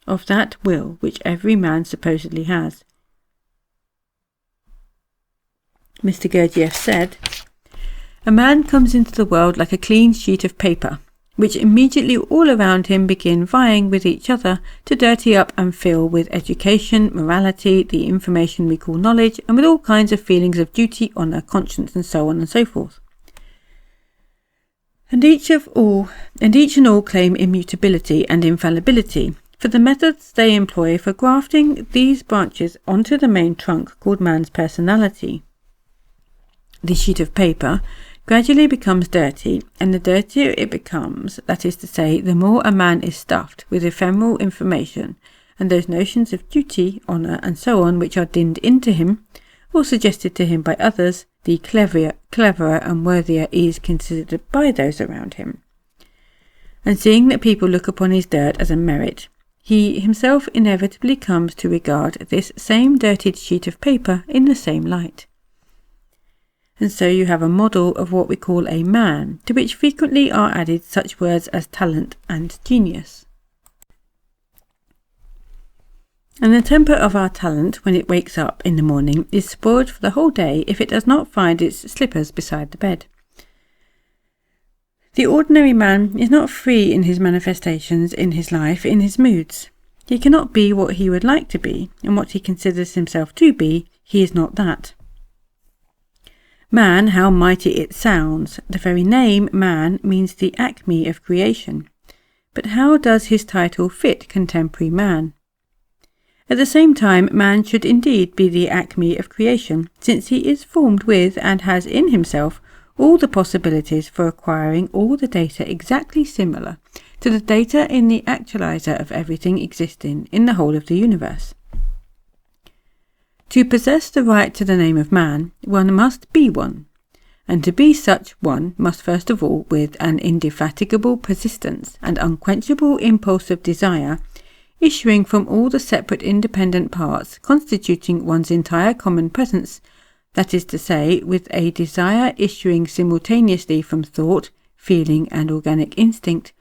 of that will which every man supposedly has. Mr. Gurdjieff said, "A man comes into the world like a clean sheet of paper, which immediately all around him begin vying with each other to dirty up and fill with education, morality, the information we call knowledge, and with all kinds of feelings of duty, honour, conscience, and so on and so forth. And each and all claim immutability and infallibility for the methods they employ for grafting these branches onto the main trunk called man's personality. The sheet of paper gradually becomes dirty, and the dirtier it becomes, that is to say, the more a man is stuffed with ephemeral information and those notions of duty, honour, and so on which are dinned into him, or suggested to him by others, the cleverer and worthier he is considered by those around him. And seeing that people look upon his dirt as a merit, he himself inevitably comes to regard this same dirtied sheet of paper in the same light. And so you have a model of what we call a man, to which frequently are added such words as talent and genius. And the temper of our talent, when it wakes up in the morning, is spoiled for the whole day if it does not find its slippers beside the bed. The ordinary man is not free in his manifestations, in his life, in his moods. He cannot be what he would like to be, and what he considers himself to be, he is not that. Man, how mighty it sounds! The very name man means the acme of creation. But how does his title fit contemporary man? At the same time, man should indeed be the acme of creation, since he is formed with and has in himself all the possibilities for acquiring all the data exactly similar to the data in the actualizer of everything existing in the whole of the universe. To possess the right to the name of man, one must be one, and to be such one must first of all, with an indefatigable persistence and unquenchable impulse of desire, issuing from all the separate independent parts constituting one's entire common presence, that is to say, with a desire issuing simultaneously from thought, feeling, and organic instinct,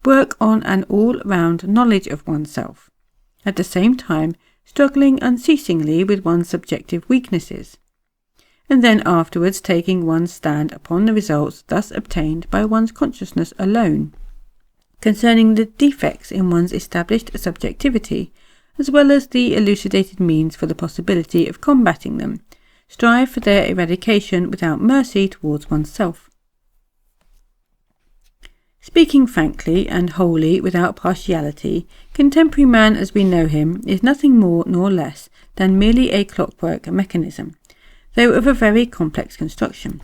work on an all-round knowledge of oneself, at the same time struggling unceasingly with one's subjective weaknesses, and then afterwards taking one's stand upon the results thus obtained by one's consciousness alone, concerning the defects in one's established subjectivity, as well as the elucidated means for the possibility of combating them, strive for their eradication without mercy towards oneself. Speaking frankly and wholly without partiality, contemporary man as we know him is nothing more nor less than merely a clockwork mechanism, though of a very complex construction.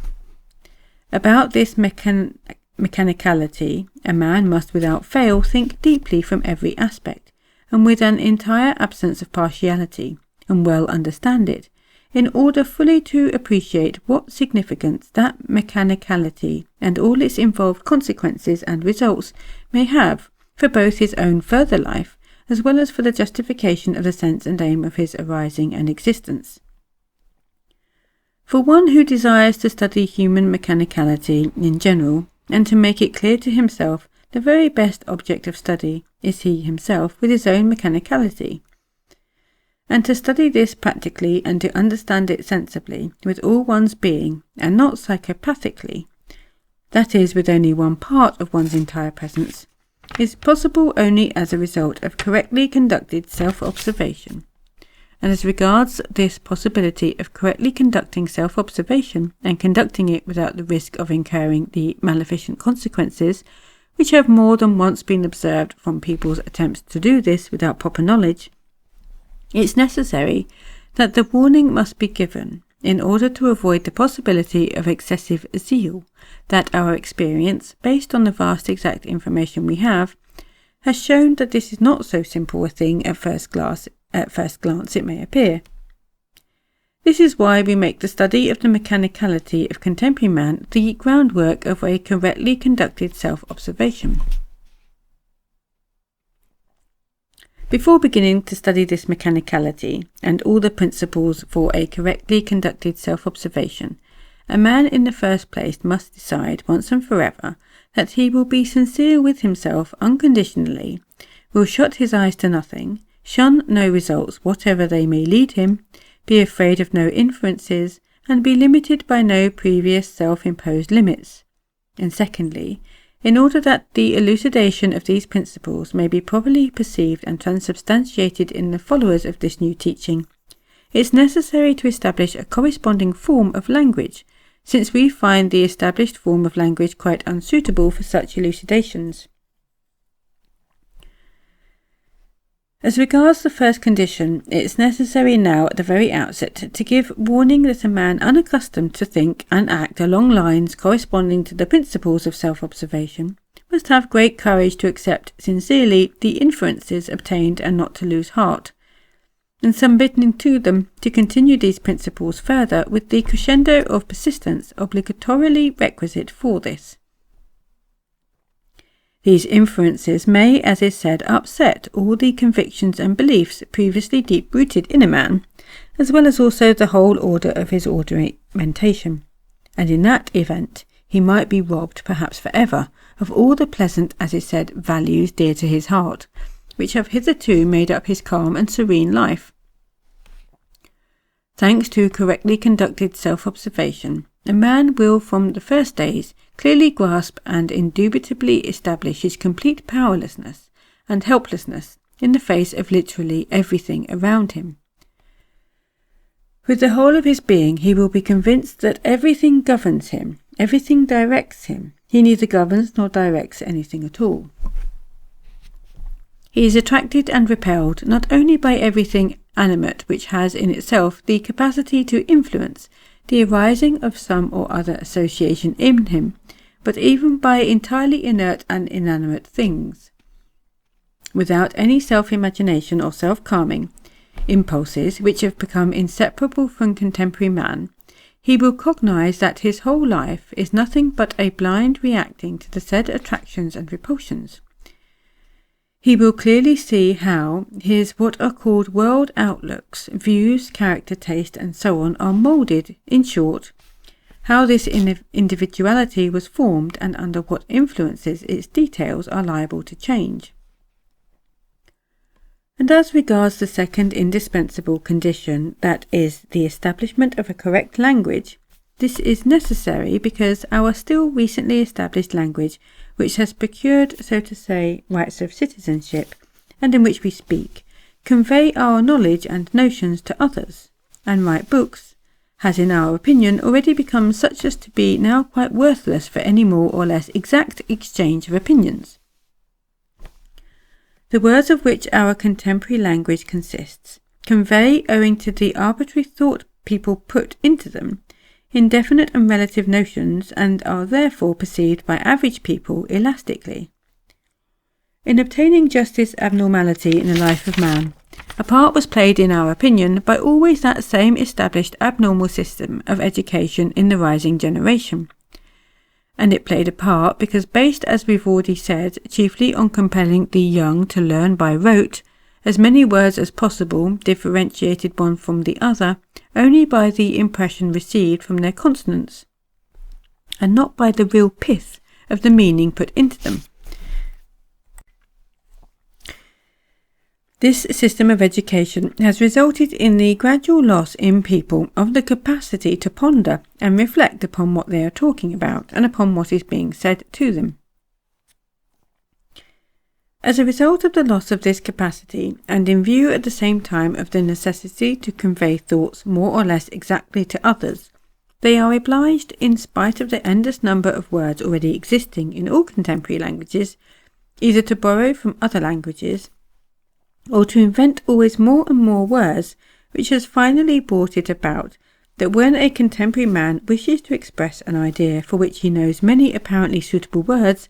About this mechanicality, a man must without fail think deeply from every aspect, and with an entire absence of partiality, and well understand it, in order fully to appreciate what significance that mechanicality and all its involved consequences and results may have for both his own further life, as well as for the justification of the sense and aim of his arising and existence. For one who desires to study human mechanicality in general, and to make it clear to himself, the very best object of study is he himself with his own mechanicality. And to study this practically and to understand it sensibly with all one's being, and not psychopathically, that is, with only one part of one's entire presence, is possible only as a result of correctly conducted self-observation. And as regards this possibility of correctly conducting self-observation and conducting it without the risk of incurring the maleficent consequences which have more than once been observed from people's attempts to do this without proper knowledge, it's necessary that the warning must be given in order to avoid the possibility of excessive zeal that our experience, based on the vast exact information we have, has shown that this is not so simple a thing at first glance it may appear. This is why we make the study of the mechanicality of contemporary man the groundwork of a correctly conducted self-observation. Before beginning to study this mechanicality and all the principles for a correctly conducted self-observation, a man in the first place must decide once and forever that he will be sincere with himself unconditionally, will shut his eyes to nothing, shun no results whatever they may lead him, be afraid of no inferences, and be limited by no previous self-imposed limits. And secondly, in order that the elucidation of these principles may be properly perceived and transubstantiated in the followers of this new teaching, it is necessary to establish a corresponding form of language since we find the established form of language quite unsuitable for such elucidations. As regards the first condition, it is necessary now at the very outset to give warning that a man unaccustomed to think and act along lines corresponding to the principles of self-observation must have great courage to accept sincerely the inferences obtained and not to lose heart, and submitting to them to continue these principles further with the crescendo of persistence obligatorily requisite for this. These inferences may, as is said, upset all the convictions and beliefs previously deep-rooted in a man, as well as also the whole order of his ornamentation, and in that event he might be robbed, perhaps forever, of all the pleasant, as is said, values dear to his heart, which have hitherto made up his calm and serene life. Thanks to correctly conducted self-observation, a man will from the first days clearly grasp and indubitably establish his complete powerlessness and helplessness in the face of literally everything around him. With the whole of his being he will be convinced that everything governs him, everything directs him. He neither governs nor directs anything at all. He is attracted and repelled not only by everything animate which has in itself the capacity to influence the arising of some or other association in him, but even by entirely inert and inanimate things. Without any self-imagination or self-calming impulses which have become inseparable from contemporary man, he will cognize that his whole life is nothing but a blind reacting to the said attractions and repulsions. He will clearly see how his what are called world outlooks, views, character, taste, and so on are moulded, in short, how this individuality was formed and under what influences its details are liable to change. And as regards the second indispensable condition, that is, the establishment of a correct language, this is necessary because our still recently established language, which has procured, so to say, rights of citizenship, and in which we speak, convey our knowledge and notions to others, and write books, has in our opinion already become such as to be now quite worthless for any more or less exact exchange of opinions. The words of which our contemporary language consists convey, owing to the arbitrary thought people put into them, indefinite and relative notions, and are therefore perceived by average people elastically. In obtaining just this abnormality in the life of man, a part was played, in our opinion, by always that same established abnormal system of education in the rising generation. And it played a part because based, as we've already said, chiefly on compelling the young to learn by rote as many words as possible, differentiated one from the other only by the impression received from their consonants, and not by the real pith of the meaning put into them. This system of education has resulted in the gradual loss in people of the capacity to ponder and reflect upon what they are talking about and upon what is being said to them. As a result of the loss of this capacity, and in view at the same time of the necessity to convey thoughts more or less exactly to others, they are obliged, in spite of the endless number of words already existing in all contemporary languages, either to borrow from other languages, or to invent always more and more words, which has finally brought it about that when a contemporary man wishes to express an idea for which he knows many apparently suitable words,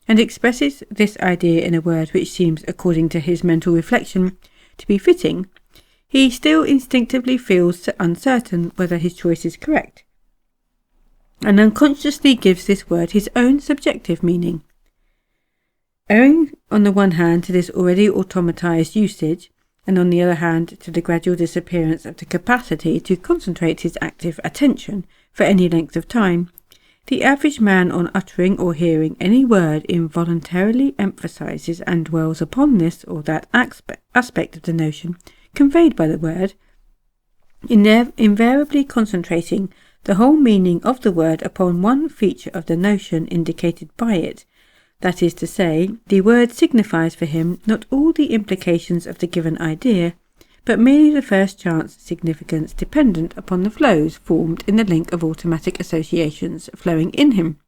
and expresses this idea in a word which seems, according to his mental reflection, to be fitting, he still instinctively feels uncertain whether his choice is correct, and unconsciously gives this word his own subjective meaning. Owing on the one hand to this already automatized usage, and on the other hand to the gradual disappearance of the capacity to concentrate his active attention for any length of time, the average man on uttering or hearing any word involuntarily emphasizes and dwells upon this or that aspect of the notion conveyed by the word, invariably concentrating the whole meaning of the word upon one feature of the notion indicated by it. That is to say, the word signifies for him not all the implications of the given idea, but merely the first chance significance dependent upon the flows formed in the link of automatic associations flowing in him.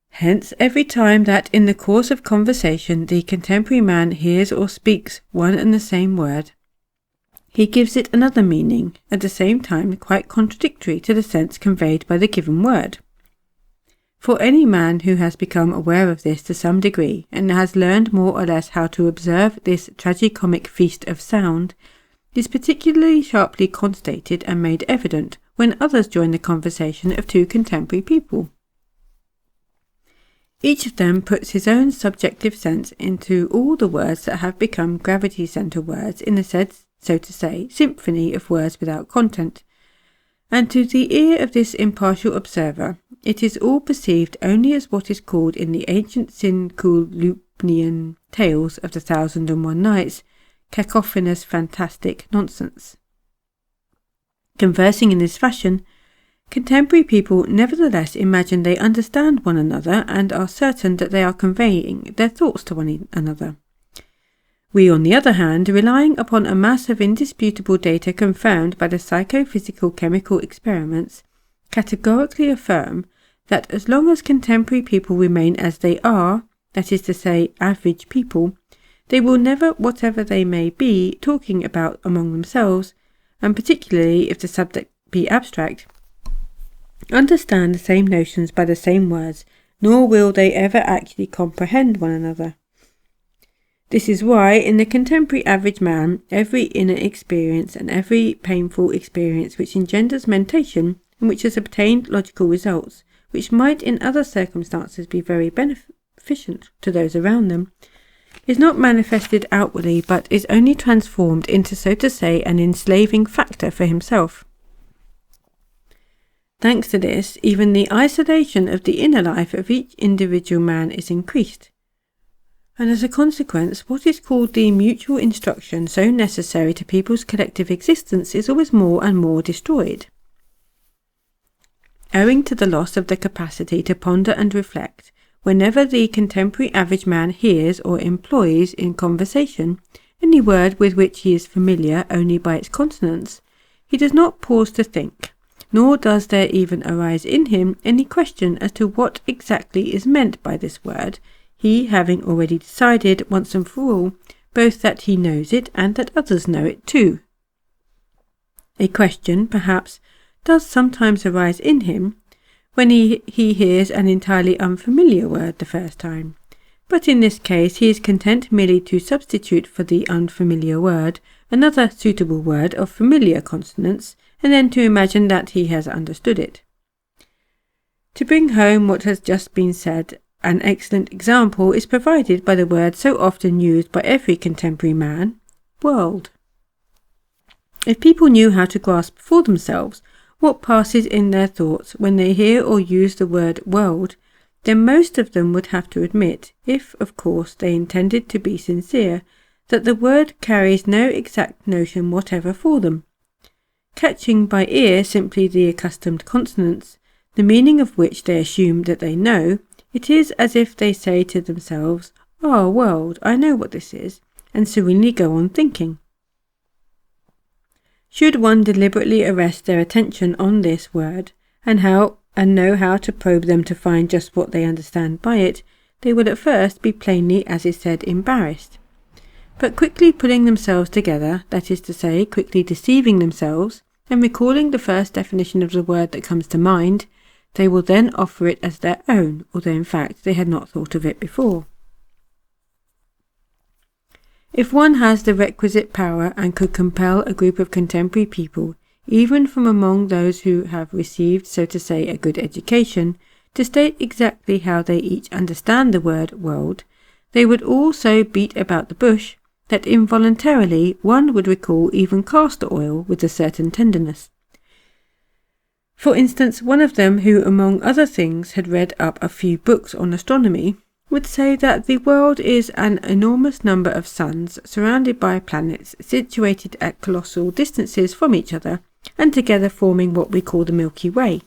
Hence, every time that in the course of conversation the contemporary man hears or speaks one and the same word, he gives it another meaning, at the same time quite contradictory to the sense conveyed by the given word. For any man who has become aware of this to some degree, and has learned more or less how to observe this tragicomic feast of sound, is particularly sharply constated and made evident when others join the conversation of two contemporary people. Each of them puts his own subjective sense into all the words that have become gravity centre words in the said, so to say, symphony of words without content, and to the ear of this impartial observer it is all perceived only as what is called in the ancient Sinculapian tales of the 1001 Nights, cacophonous fantastic nonsense. Conversing in this fashion, contemporary people nevertheless imagine they understand one another and are certain that they are conveying their thoughts to one another. We, on the other hand, relying upon a mass of indisputable data confirmed by the psychophysical chemical experiments, categorically affirm that as long as contemporary people remain as they are, that is to say, average people, they will never, whatever they may be talking about among themselves, and particularly if the subject be abstract, understand the same notions by the same words, nor will they ever actually comprehend one another. This is why, in the contemporary average man, every inner experience and every painful experience which engenders mentation and which has obtained logical results, which might in other circumstances be very beneficent to those around them, is not manifested outwardly, but is only transformed into, so to say, an enslaving factor for himself. Thanks to this, even the isolation of the inner life of each individual man is increased, and as a consequence, what is called the mutual instruction so necessary to people's collective existence is always more and more destroyed. Owing to the loss of the capacity to ponder and reflect, whenever the contemporary average man hears or employs in conversation any word with which he is familiar only by its consonants, he does not pause to think, nor does there even arise in him any question as to what exactly is meant by this word, he having already decided once and for all both that he knows it and that others know it too. A question, perhaps, does sometimes arise in him when he hears an entirely unfamiliar word the first time, but in this case he is content merely to substitute for the unfamiliar word another suitable word of familiar consonants, and then to imagine that he has understood it. To bring home what has just been said, an excellent example is provided by the word so often used by every contemporary man, world. If people knew how to grasp for themselves what passes in their thoughts when they hear or use the word world, then most of them would have to admit, if of course they intended to be sincere, that the word carries no exact notion whatever for them. Catching by ear simply the accustomed consonants, the meaning of which they assume that they know, it is as if they say to themselves, "Ah, world, I know what this is," and serenely go on thinking. Should one deliberately arrest their attention on this word, and know how to probe them to find just what they understand by it, they would at first be plainly, as is said, embarrassed. But quickly pulling themselves together, that is to say, quickly deceiving themselves, and recalling the first definition of the word that comes to mind, they will then offer it as their own, although in fact they had not thought of it before. If one has the requisite power and could compel a group of contemporary people, even from among those who have received, so to say, a good education, to state exactly how they each understand the word world, they would all so beat about the bush that involuntarily one would recall even castor oil with a certain tenderness. For instance, one of them who, among other things, had read up a few books on astronomy, would say that the world is an enormous number of suns surrounded by planets situated at colossal distances from each other, and together forming what we call the Milky Way,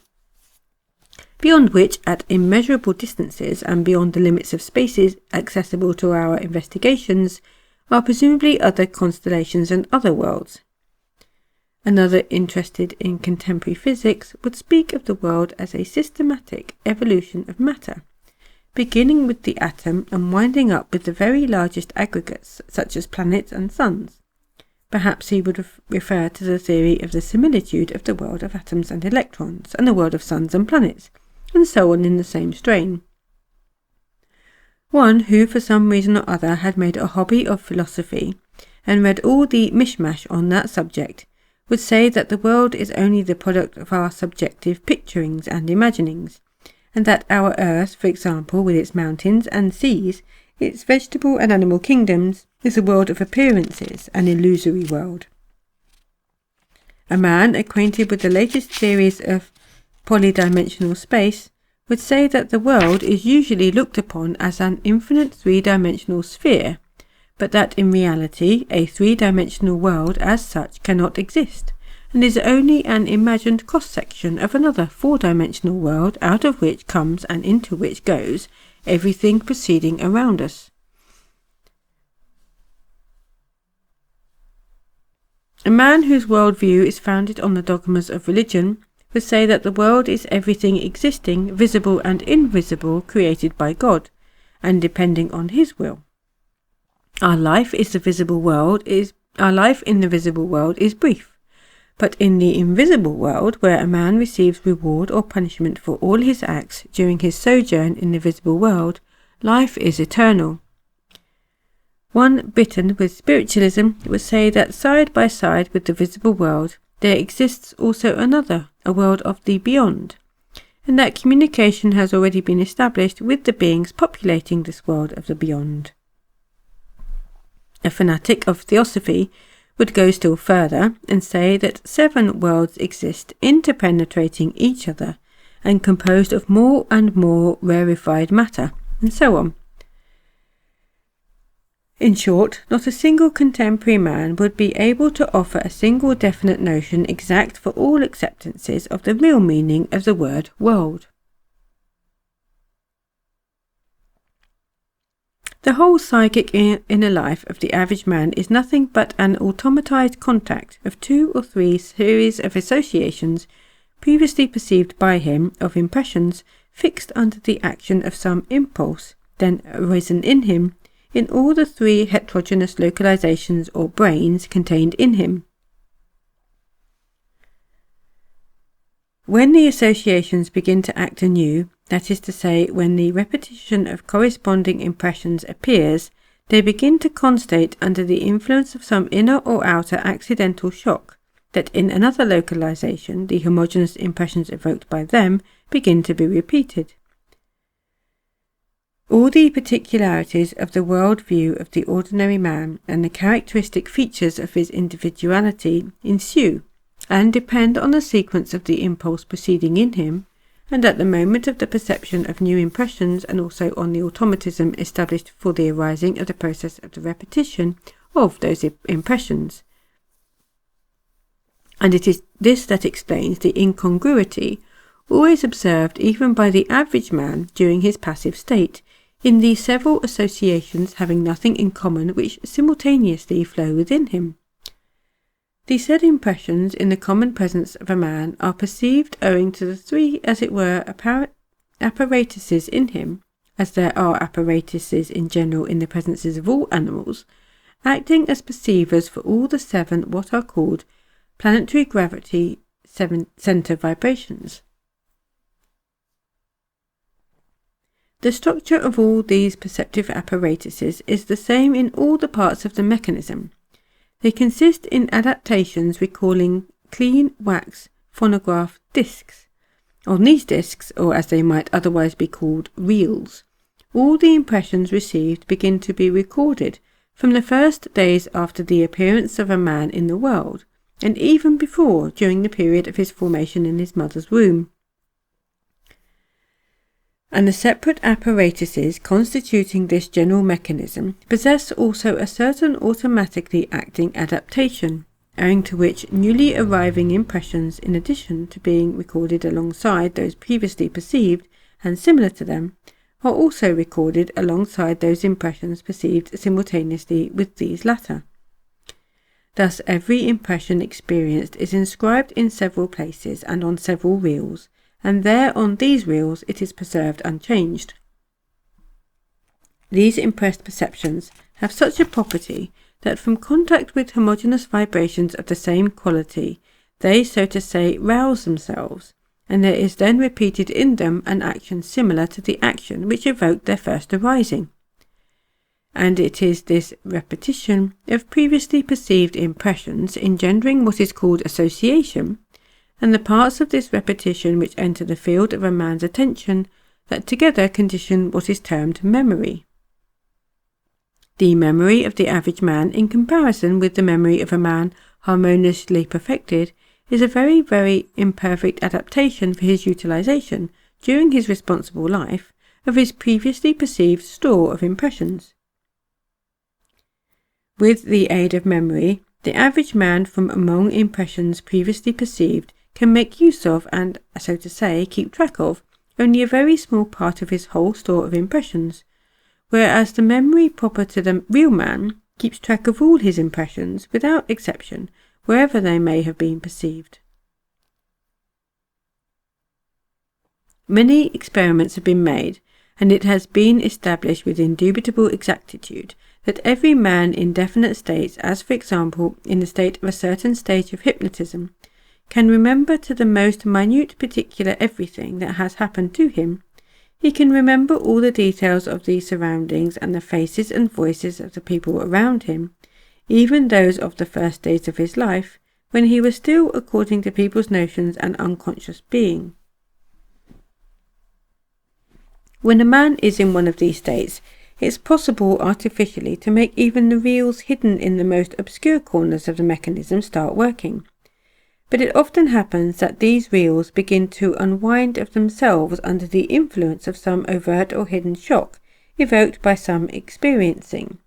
beyond which, at immeasurable distances and beyond the limits of spaces accessible to our investigations, are presumably other constellations and other worlds. Another interested in contemporary physics would speak of the world as a systematic evolution of matter, beginning with the atom and winding up with the very largest aggregates, such as planets and suns. Perhaps he would refer to the theory of the similitude of the world of atoms and electrons, and the world of suns and planets, and so on in the same strain. One who for some reason or other had made a hobby of philosophy, and read all the mishmash on that subject, would say that the world is only the product of our subjective picturings and imaginings, and that our earth, for example, with its mountains and seas, its vegetable and animal kingdoms, is a world of appearances, an illusory world. A man acquainted with the latest theories of polydimensional space would say that the world is usually looked upon as an infinite three-dimensional sphere, but that in reality a three-dimensional world as such cannot exist, and is only an imagined cross-section of another four-dimensional world out of which comes and into which goes everything proceeding around us. A man whose worldview is founded on the dogmas of religion would say that the world is everything existing, visible and invisible, created by God, and depending on his will. Our life in the visible world is brief, but in the invisible world, where a man receives reward or punishment for all his acts during his sojourn in the visible world, life is eternal. One bitten with spiritualism would say that side by side with the visible world, there exists also another, a world of the beyond, and that communication has already been established with the beings populating this world of the beyond. A fanatic of theosophy would go still further and say that 7 worlds exist interpenetrating each other and composed of more and more rarefied matter, and so on. In short, not a single contemporary man would be able to offer a single definite notion exact for all acceptances of the real meaning of the word world. The whole psychic inner life of the average man is nothing but an automatized contact of 2 or 3 series of associations previously perceived by him of impressions fixed under the action of some impulse then arisen in him in all the 3 heterogeneous localizations or brains contained in him. When the associations begin to act anew, that is to say, when the repetition of corresponding impressions appears, they begin to constate under the influence of some inner or outer accidental shock, that in another localization the homogeneous impressions evoked by them begin to be repeated. All the particularities of the world view of the ordinary man and the characteristic features of his individuality ensue, and depend on the sequence of the impulse proceeding in him, and at the moment of the perception of new impressions, and also on the automatism established for the arising of the process of the repetition of those impressions. And it is this that explains the incongruity, always observed even by the average man during his passive state, in these several associations having nothing in common which simultaneously flow within him. The said impressions in the common presence of a man are perceived owing to the 3, as it were, apparatuses in him, as there are apparatuses in general in the presences of all animals, acting as perceivers for all the 7 what are called planetary gravity center vibrations. The structure of all these perceptive apparatuses is the same in all the parts of the mechanism. They consist in adaptations recalling clean wax phonograph discs. On these discs, or as they might otherwise be called, reels, all the impressions received begin to be recorded from the first days after the appearance of a man in the world, and even before, during the period of his formation in his mother's womb. And the separate apparatuses constituting this general mechanism possess also a certain automatically acting adaptation, owing to which newly arriving impressions, in addition to being recorded alongside those previously perceived and similar to them, are also recorded alongside those impressions perceived simultaneously with these latter. Thus every impression experienced is inscribed in several places and on several reels, and there on these reels it is preserved unchanged. These impressed perceptions have such a property that from contact with homogeneous vibrations of the same quality, they, so to say, rouse themselves, and there is then repeated in them an action similar to the action which evoked their first arising. And it is this repetition of previously perceived impressions engendering what is called association, and the parts of this repetition which enter the field of a man's attention, that together condition what is termed memory. The memory of the average man in comparison with the memory of a man harmoniously perfected is a very, very imperfect adaptation for his utilization during his responsible life of his previously perceived store of impressions. With the aid of memory, the average man from among impressions previously perceived can make use of and, so to say, keep track of only a very small part of his whole store of impressions, whereas the memory proper to the real man keeps track of all his impressions without exception, wherever they may have been perceived. Many experiments have been made, and it has been established with indubitable exactitude that every man in definite states, as for example in the state of a certain stage of hypnotism, can remember to the most minute particular everything that has happened to him. He can remember all the details of the surroundings and the faces and voices of the people around him, even those of the first days of his life, when he was still, according to people's notions, an unconscious being. When a man is in one of these states, it is possible artificially to make even the reels hidden in the most obscure corners of the mechanism start working. But it often happens that these reels begin to unwind of themselves under the influence of some overt or hidden shock evoked by some experiencing,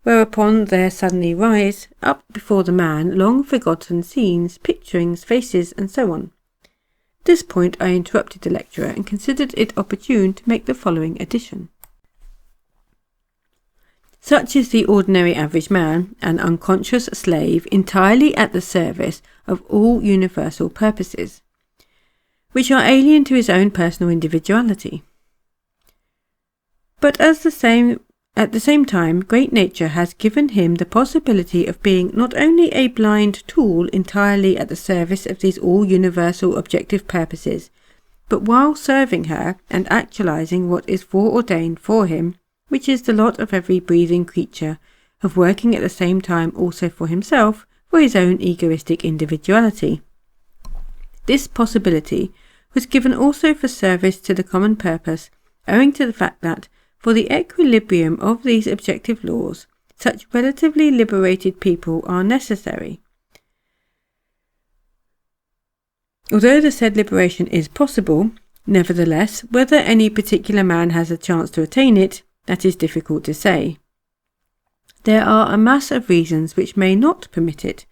whereupon there suddenly rise up before the man long forgotten scenes, picturings, faces, and so on. At this point I interrupted the lecturer and considered it opportune to make the following addition. Such is the ordinary average man, an unconscious slave entirely at the service of all universal purposes, which are alien to his own personal individuality. But at the same time, great nature has given him the possibility of being not only a blind tool entirely at the service of these all-universal objective purposes, but while serving her and actualizing what is foreordained for him, which is the lot of every breathing creature, of working at the same time also for himself, for his own egoistic individuality. This possibility was given also for service to the common purpose, owing to the fact that, for the equilibrium of these objective laws, such relatively liberated people are necessary. Although the said liberation is possible, nevertheless, whether any particular man has a chance to attain it, that is difficult to say. There are a mass of reasons which may not permit it,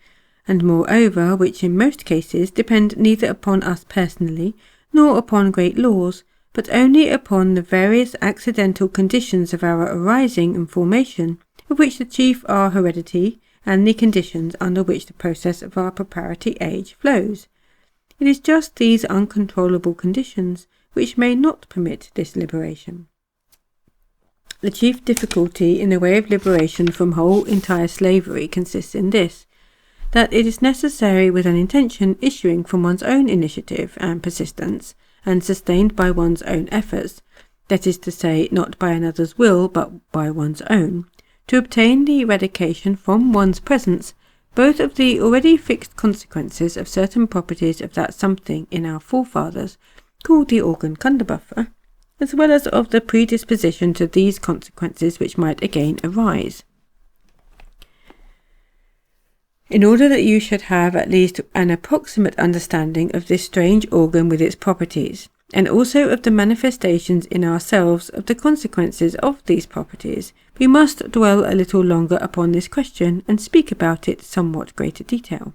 and moreover which in most cases depend neither upon us personally, nor upon great laws, but only upon the various accidental conditions of our arising and formation, of which the chief are heredity and the conditions under which the process of our preparatory age flows. It is just these uncontrollable conditions which may not permit this liberation. The chief difficulty in the way of liberation from whole entire slavery consists in this, that it is necessary with an intention issuing from one's own initiative and persistence, and sustained by one's own efforts, that is to say, not by another's will, but by one's own, to obtain the eradication from one's presence both of the already fixed consequences of certain properties of that something in our forefathers, called the organ Kunderbuffer, as well as of the predisposition to these consequences which might again arise. In order that you should have at least an approximate understanding of this strange organ with its properties, and also of the manifestations in ourselves of the consequences of these properties, we must dwell a little longer upon this question and speak about it somewhat greater detail.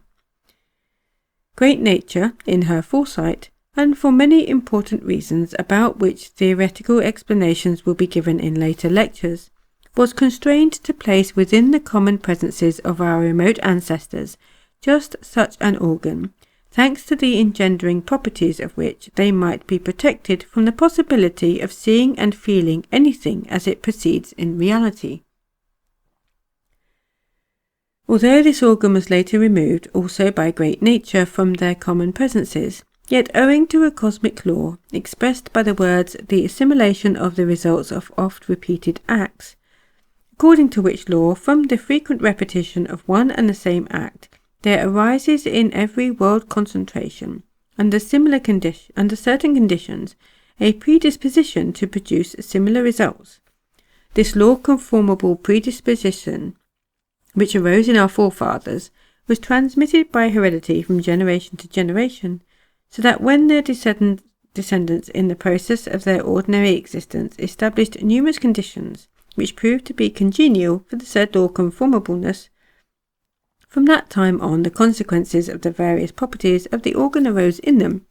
Great nature, in her foresight, and for many important reasons about which theoretical explanations will be given in later lectures, was constrained to place within the common presences of our remote ancestors just such an organ, thanks to the engendering properties of which they might be protected from the possibility of seeing and feeling anything as it proceeds in reality. Although this organ was later removed also by great nature from their common presences, yet owing to a cosmic law, expressed by the words the assimilation of the results of oft-repeated acts, according to which law, from the frequent repetition of one and the same act, there arises in every world concentration, under certain conditions, a predisposition to produce similar results. This law-conformable predisposition, which arose in our forefathers, was transmitted by heredity from generation to generation, so that when their descendants in the process of their ordinary existence established numerous conditions which proved to be congenial for the said law conformableness, from that time on the consequences of the various properties of the organ arose in them,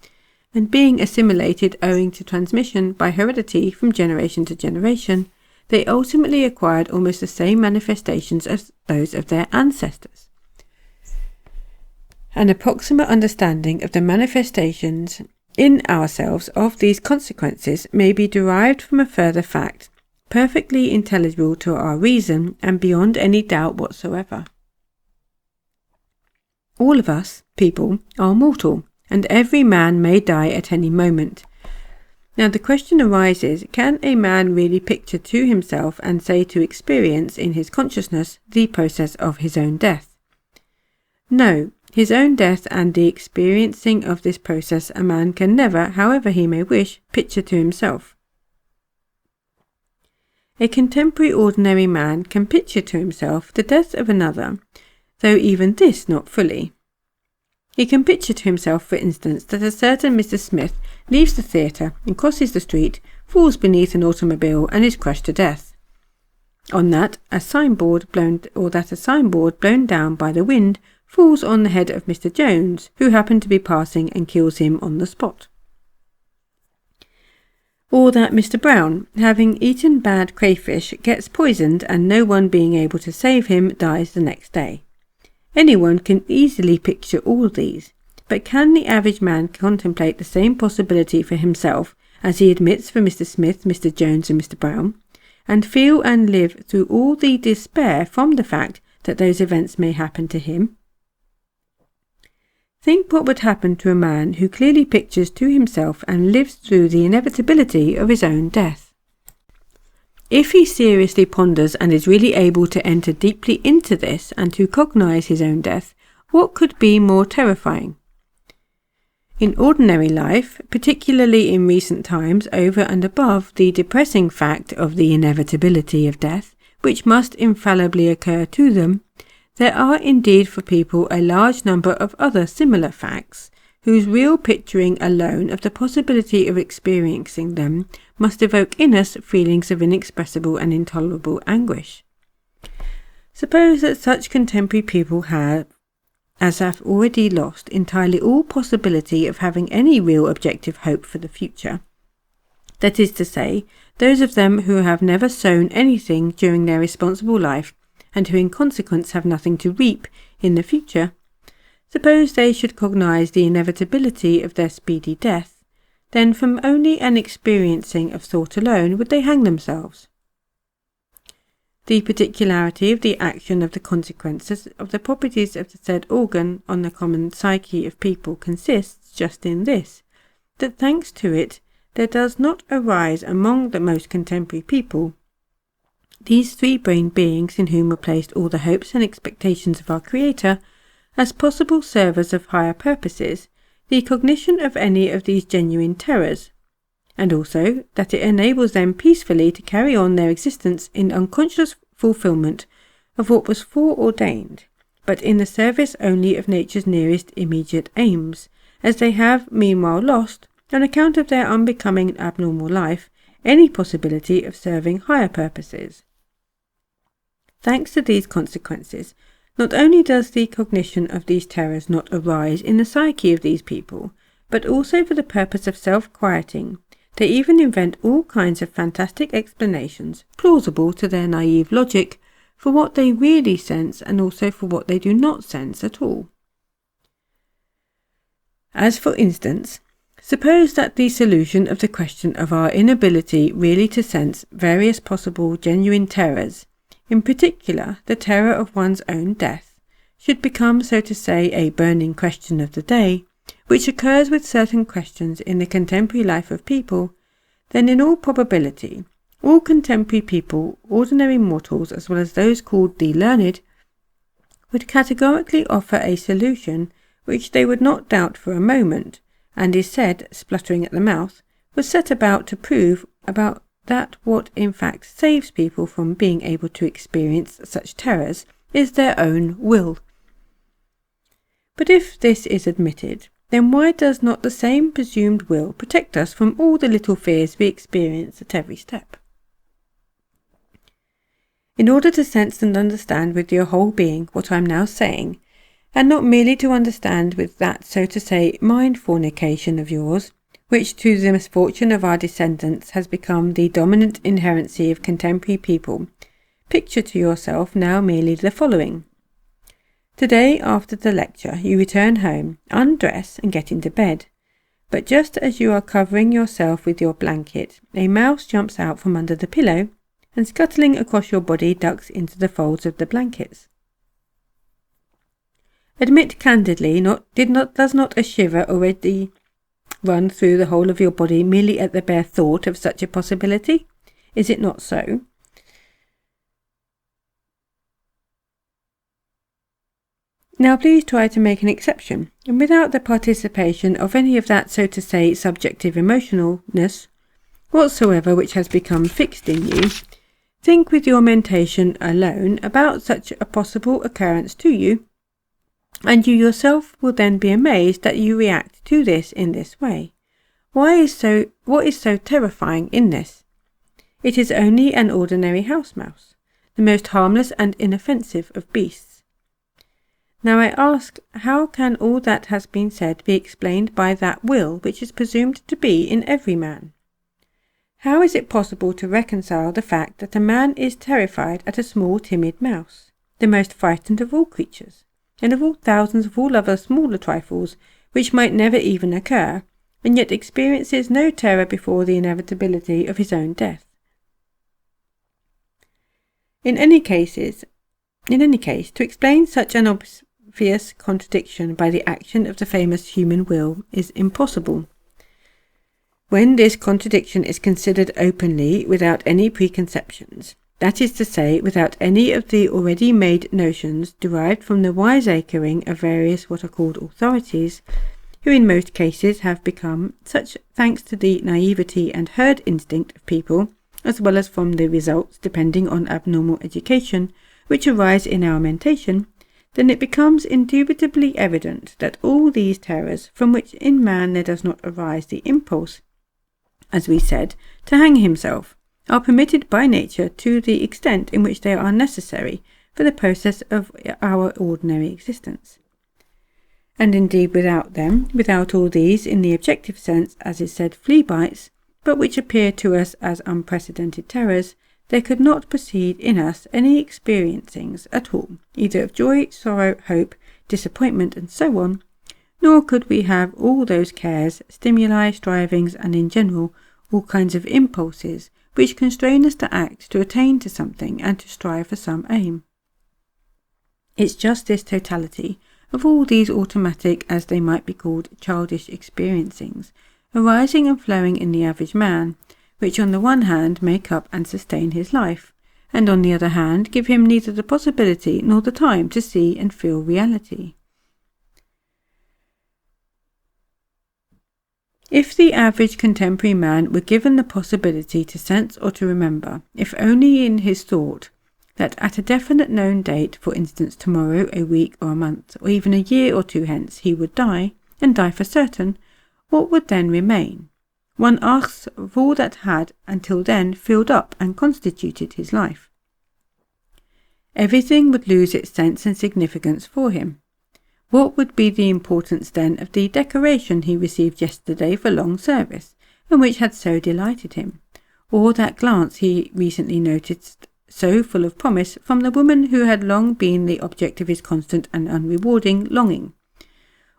and being assimilated owing to transmission by heredity from generation to generation, they ultimately acquired almost the same manifestations as those of their ancestors. An approximate understanding of the manifestations in ourselves of these consequences may be derived from a further fact, perfectly intelligible to our reason and beyond any doubt whatsoever. All of us, people, are mortal, and every man may die at any moment. Now the question arises, can a man really picture to himself and say to experience in his consciousness the process of his own death? No, his own death and the experiencing of this process a man can never, however he may wish, picture to himself. A contemporary ordinary man can picture to himself the death of another, though even this not fully. He can picture to himself, for instance, that a certain Mr. Smith leaves the theatre and crosses the street, falls beneath an automobile and is crushed to death. On that, a signboard blown down by the wind falls on the head of Mr. Jones, who happened to be passing, and kills him on the spot. Or that Mr. Brown, having eaten bad crayfish, gets poisoned, and no one being able to save him, dies the next day. Anyone can easily picture all these, but can the average man contemplate the same possibility for himself as he admits for Mr. Smith, Mr. Jones and Mr. Brown, and feel and live through all the despair from the fact that those events may happen to him? Think what would happen to a man who clearly pictures to himself and lives through the inevitability of his own death. If he seriously ponders and is really able to enter deeply into this and to cognize his own death, what could be more terrifying? In ordinary life, particularly in recent times, over and above the depressing fact of the inevitability of death, which must infallibly occur to them, there are indeed for people a large number of other similar facts, whose real picturing alone of the possibility of experiencing them must evoke in us feelings of inexpressible and intolerable anguish. Suppose that such contemporary people have already lost entirely all possibility of having any real objective hope for the future. That is to say, those of them who have never sown anything during their responsible life, and who in consequence have nothing to reap in the future. Suppose they should cognize the inevitability of their speedy death, then from only an experiencing of thought alone would they hang themselves. The particularity of the action of the consequences of the properties of the said organ on the common psyche of people consists just in this, that thanks to it there does not arise among the most contemporary people, these three-brained beings in whom were placed all the hopes and expectations of our Creator, as possible servers of higher purposes, the cognition of any of these genuine terrors, and also that it enables them peacefully to carry on their existence in unconscious fulfillment of what was foreordained, but in the service only of nature's nearest immediate aims, as they have meanwhile lost, on account of their unbecoming and abnormal life, any possibility of serving higher purposes. Thanks to these consequences, not only does the cognition of these terrors not arise in the psyche of these people, but also for the purpose of self-quieting. They even invent all kinds of fantastic explanations, plausible to their naive logic, for what they really sense and also for what they do not sense at all. As for instance, suppose that the solution of the question of our inability really to sense various possible genuine terrors, in particular the terror of one's own death, should become, so to say, a burning question of the day, which occurs with certain questions in the contemporary life of people, then in all probability, all contemporary people, ordinary mortals as well as those called the learned, would categorically offer a solution which they would not doubt for a moment, and is said, spluttering at the mouth, was set about to prove about that what in fact saves people from being able to experience such terrors is their own will. But if this is admitted, then why does not the same presumed will protect us from all the little fears we experience at every step? In order to sense and understand with your whole being what I am now saying, and not merely to understand with that, so to say, mind fornication of yours, which to the misfortune of our descendants has become the dominant inherency of contemporary people, picture to yourself now merely the following. Today, after the lecture, you return home, undress and get into bed. But just as you are covering yourself with your blanket, a mouse jumps out from under the pillow and scuttling across your body ducks into the folds of the blankets. Admit candidly, does not a shiver already run through the whole of your body merely at the bare thought of such a possibility? Is it not so? Now please try to make an exception, and without the participation of any of that, so to say, subjective emotionalness whatsoever which has become fixed in you, think with your mentation alone about such a possible occurrence to you, and you yourself will then be amazed that you react to this in this way. What is so terrifying in this? It is only an ordinary house mouse, the most harmless and inoffensive of beasts. Now I ask, how can all that has been said be explained by that will which is presumed to be in every man? How is it possible to reconcile the fact that a man is terrified at a small timid mouse, the most frightened of all creatures, and of all thousands of all other smaller trifles which might never even occur, and yet experiences no terror before the inevitability of his own death? In any case, to explain such an obvious contradiction by the action of the famous human will is impossible. When this contradiction is considered openly without any preconceptions, that is to say, without any of the already made notions derived from the wiseacring of various what are called authorities, who in most cases have become such thanks to the naivety and herd instinct of people, as well as from the results depending on abnormal education, which arise in our mentation, then it becomes indubitably evident that all these terrors, from which in man there does not arise the impulse, as we said, to hang himself, are permitted by nature to the extent in which they are necessary for the process of our ordinary existence. And indeed without them, without all these in the objective sense, as is said, flea bites, but which appear to us as unprecedented terrors, there could not proceed in us any experiencings at all, either of joy, sorrow, hope, disappointment, and so on, nor could we have all those cares, stimuli, strivings, and in general all kinds of impulses which constrain us to act, to attain to something, and to strive for some aim. It's just this totality of all these automatic, as they might be called, childish experiencings, arising and flowing in the average man, which on the one hand make up and sustain his life, and on the other hand give him neither the possibility nor the time to see and feel reality. If the average contemporary man were given the possibility to sense or to remember, if only in his thought, that at a definite known date, for instance tomorrow, a week or a month, or even a year or two hence, he would die, and die for certain, what would then remain? One asks of all that had, until then, filled up and constituted his life. Everything would lose its sense and significance for him. What would be the importance then of the decoration he received yesterday for long service, and which had so delighted him, or that glance he recently noticed so full of promise from the woman who had long been the object of his constant and unrewarding longing,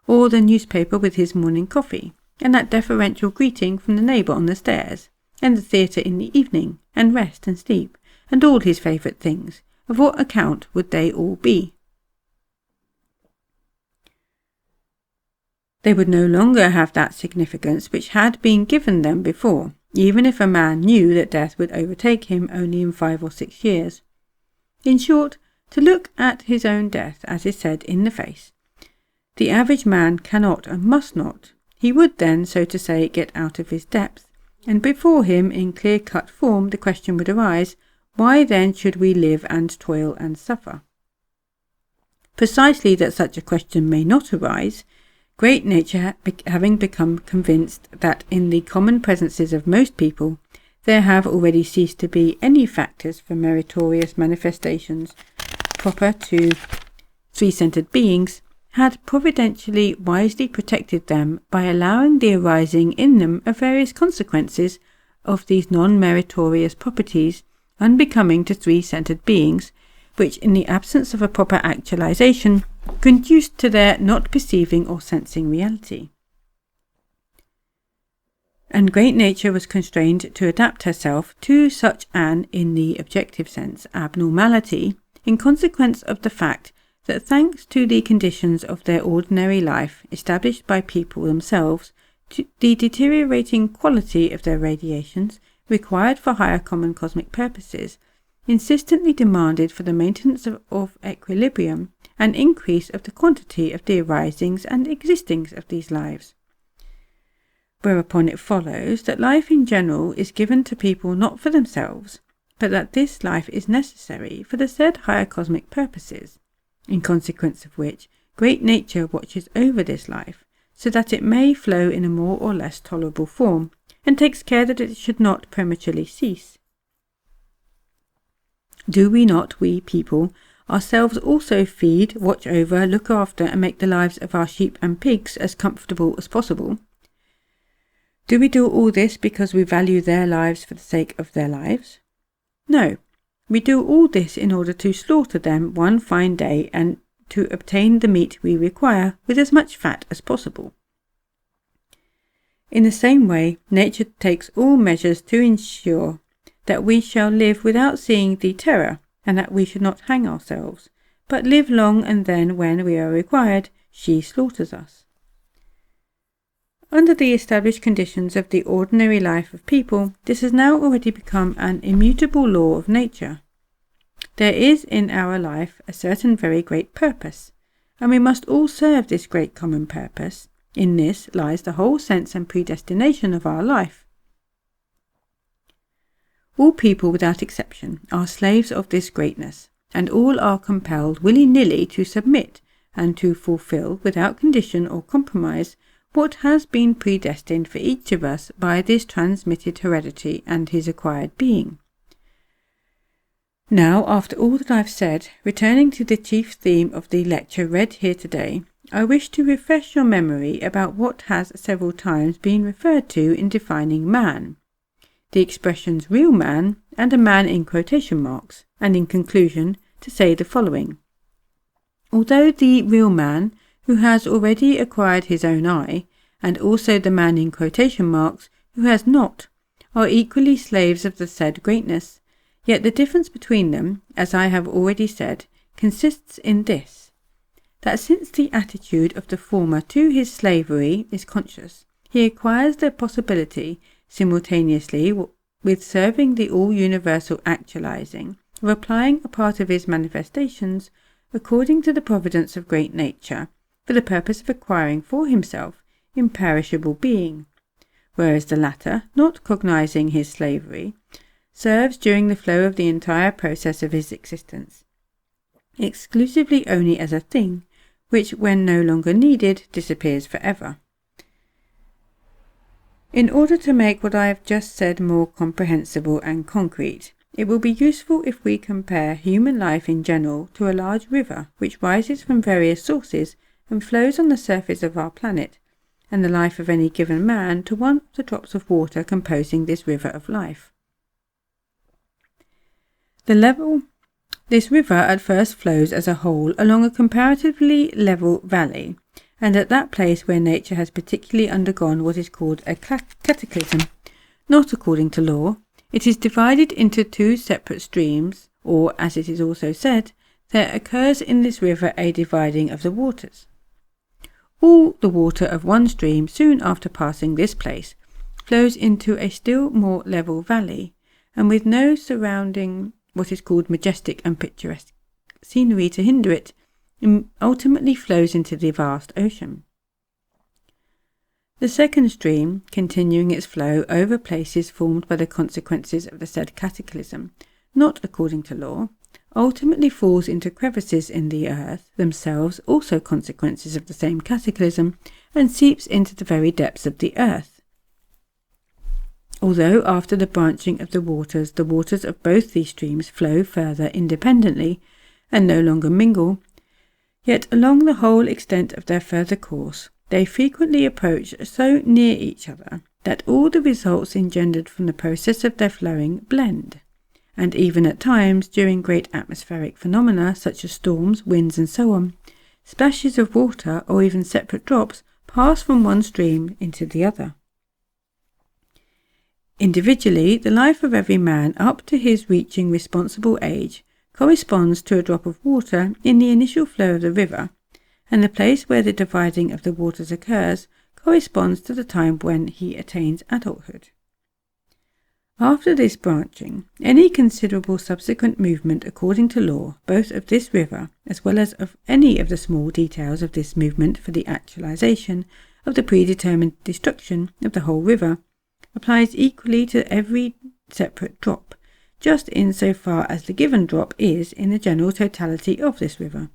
or the newspaper with his morning coffee, and that deferential greeting from the neighbour on the stairs, and the theatre in the evening, and rest and sleep, and all his favourite things? Of what account would they all be? They would no longer have that significance which had been given them before, even if a man knew that death would overtake him only in 5 or 6 years. In short, to look at his own death, as is said, in the face, the average man cannot and must not. He would then, so to say, get out of his depth, and before him in clear-cut form the question would arise, why then should we live and toil and suffer? Precisely that such a question may not arise, great nature having become convinced that in the common presences of most people there have already ceased to be any factors for meritorious manifestations proper to three-centred beings, had providentially wisely protected them by allowing the arising in them of various consequences of these non-meritorious properties unbecoming to three-centred beings, which in the absence of a proper actualization conduced to their not perceiving or sensing reality. And great nature was constrained to adapt herself to such an, in the objective sense, abnormality, in consequence of the fact that thanks to the conditions of their ordinary life established by people themselves, to the deteriorating quality of their radiations required for higher common cosmic purposes, insistently demanded for the maintenance of equilibrium an increase of the quantity of the arisings and existings of these lives. Whereupon it follows that life in general is given to people not for themselves, but that this life is necessary for the said higher cosmic purposes, in consequence of which great nature watches over this life, so that it may flow in a more or less tolerable form, and takes care that it should not prematurely cease. Do we not, we people, ourselves also feed, watch over, look after, and make the lives of our sheep and pigs as comfortable as possible? Do we do all this because we value their lives for the sake of their lives? No, we do all this in order to slaughter them one fine day and to obtain the meat we require with as much fat as possible. In the same way, nature takes all measures to ensure that we shall live without seeing the terror, and that we should not hang ourselves, but live long, and then, when we are required, she slaughters us. Under the established conditions of the ordinary life of people, this has now already become an immutable law of nature. There is in our life a certain very great purpose, and we must all serve this great common purpose. In this lies the whole sense and predestination of our life. All people without exception are slaves of this greatness, and all are compelled willy-nilly to submit and to fulfill, without condition or compromise, what has been predestined for each of us by this transmitted heredity and his acquired being. Now, after all that I've said, returning to the chief theme of the lecture read here today, I wish to refresh your memory about what has several times been referred to in defining man, the expressions real man and a man in quotation marks, and in conclusion to say the following. Although the real man, who has already acquired his own eye, and also the man in quotation marks, who has not, are equally slaves of the said greatness, yet the difference between them, as I have already said, consists in this, that since the attitude of the former to his slavery is conscious, he acquires the possibility, simultaneously with serving the all-universal actualizing, of applying a part of his manifestations, according to the providence of great nature, for the purpose of acquiring for himself imperishable being, whereas the latter, not cognizing his slavery, serves during the flow of the entire process of his existence, exclusively only as a thing, which, when no longer needed, disappears forever. In order to make what I have just said more comprehensible and concrete, it will be useful if we compare human life in general to a large river which rises from various sources and flows on the surface of our planet, and the life of any given man to one of the drops of water composing this river of life. This river at first flows as a whole along a comparatively level valley, and at that place where nature has particularly undergone what is called a cataclysm, not according to law, it is divided into two separate streams, or, as it is also said, there occurs in this river a dividing of the waters. All the water of one stream, soon after passing this place, flows into a still more level valley, and with no surrounding what is called majestic and picturesque scenery to hinder it, ultimately flows into the vast ocean. The second stream, continuing its flow over places formed by the consequences of the said cataclysm, not according to law, ultimately falls into crevices in the earth, themselves also consequences of the same cataclysm, and seeps into the very depths of the earth. Although after the branching of the waters of both these streams flow further independently and no longer mingle, yet along the whole extent of their further course they frequently approach so near each other that all the results engendered from the process of their flowing blend, and even at times, during great atmospheric phenomena such as storms, winds, and so on, splashes of water or even separate drops pass from one stream into the other. Individually, the life of every man up to his reaching responsible age corresponds to a drop of water in the initial flow of the river, and the place where the dividing of the waters occurs corresponds to the time when he attains adulthood. After this branching, any considerable subsequent movement according to law, both of this river as well as of any of the small details of this movement for the actualization of the predetermined destruction of the whole river, applies equally to every separate drop, just in so far as the given drop is in the general totality of this river.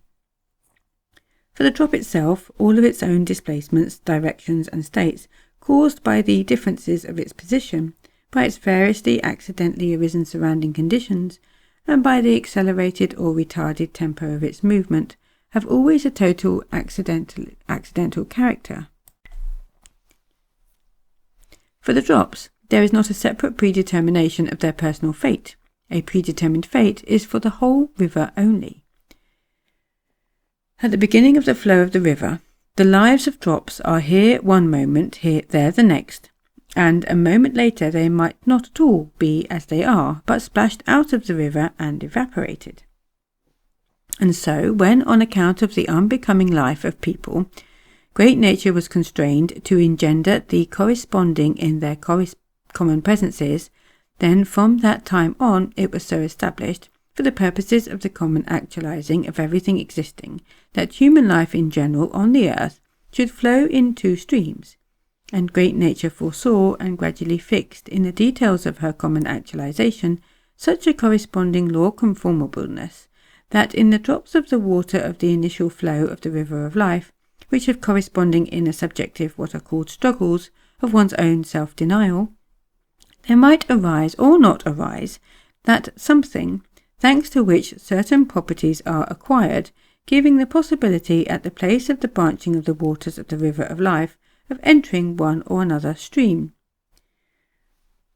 For the drop itself, all of its own displacements, directions, and states, caused by the differences of its position, by its variously accidentally arisen surrounding conditions, and by the accelerated or retarded tempo of its movement, have always a total accidental character. For the drops, there is not a separate predetermination of their personal fate. A predetermined fate is for the whole river only. At the beginning of the flow of the river, the lives of drops are here one moment, there the next, and a moment later they might not at all be as they are, but splashed out of the river and evaporated. And so, when on account of the unbecoming life of people, great nature was constrained to engender the corresponding in their common presences, then from that time on it was so established, for the purposes of the common actualizing of everything existing, that human life in general on the earth should flow in two streams, and great nature foresaw and gradually fixed in the details of her common actualization such a corresponding law conformableness, that in the drops of the water of the initial flow of the river of life, which have corresponding inner subjective what are called struggles of one's own self-denial, there might arise or not arise that something, thanks to which certain properties are acquired, giving the possibility at the place of the branching of the waters of the river of life of entering one or another stream.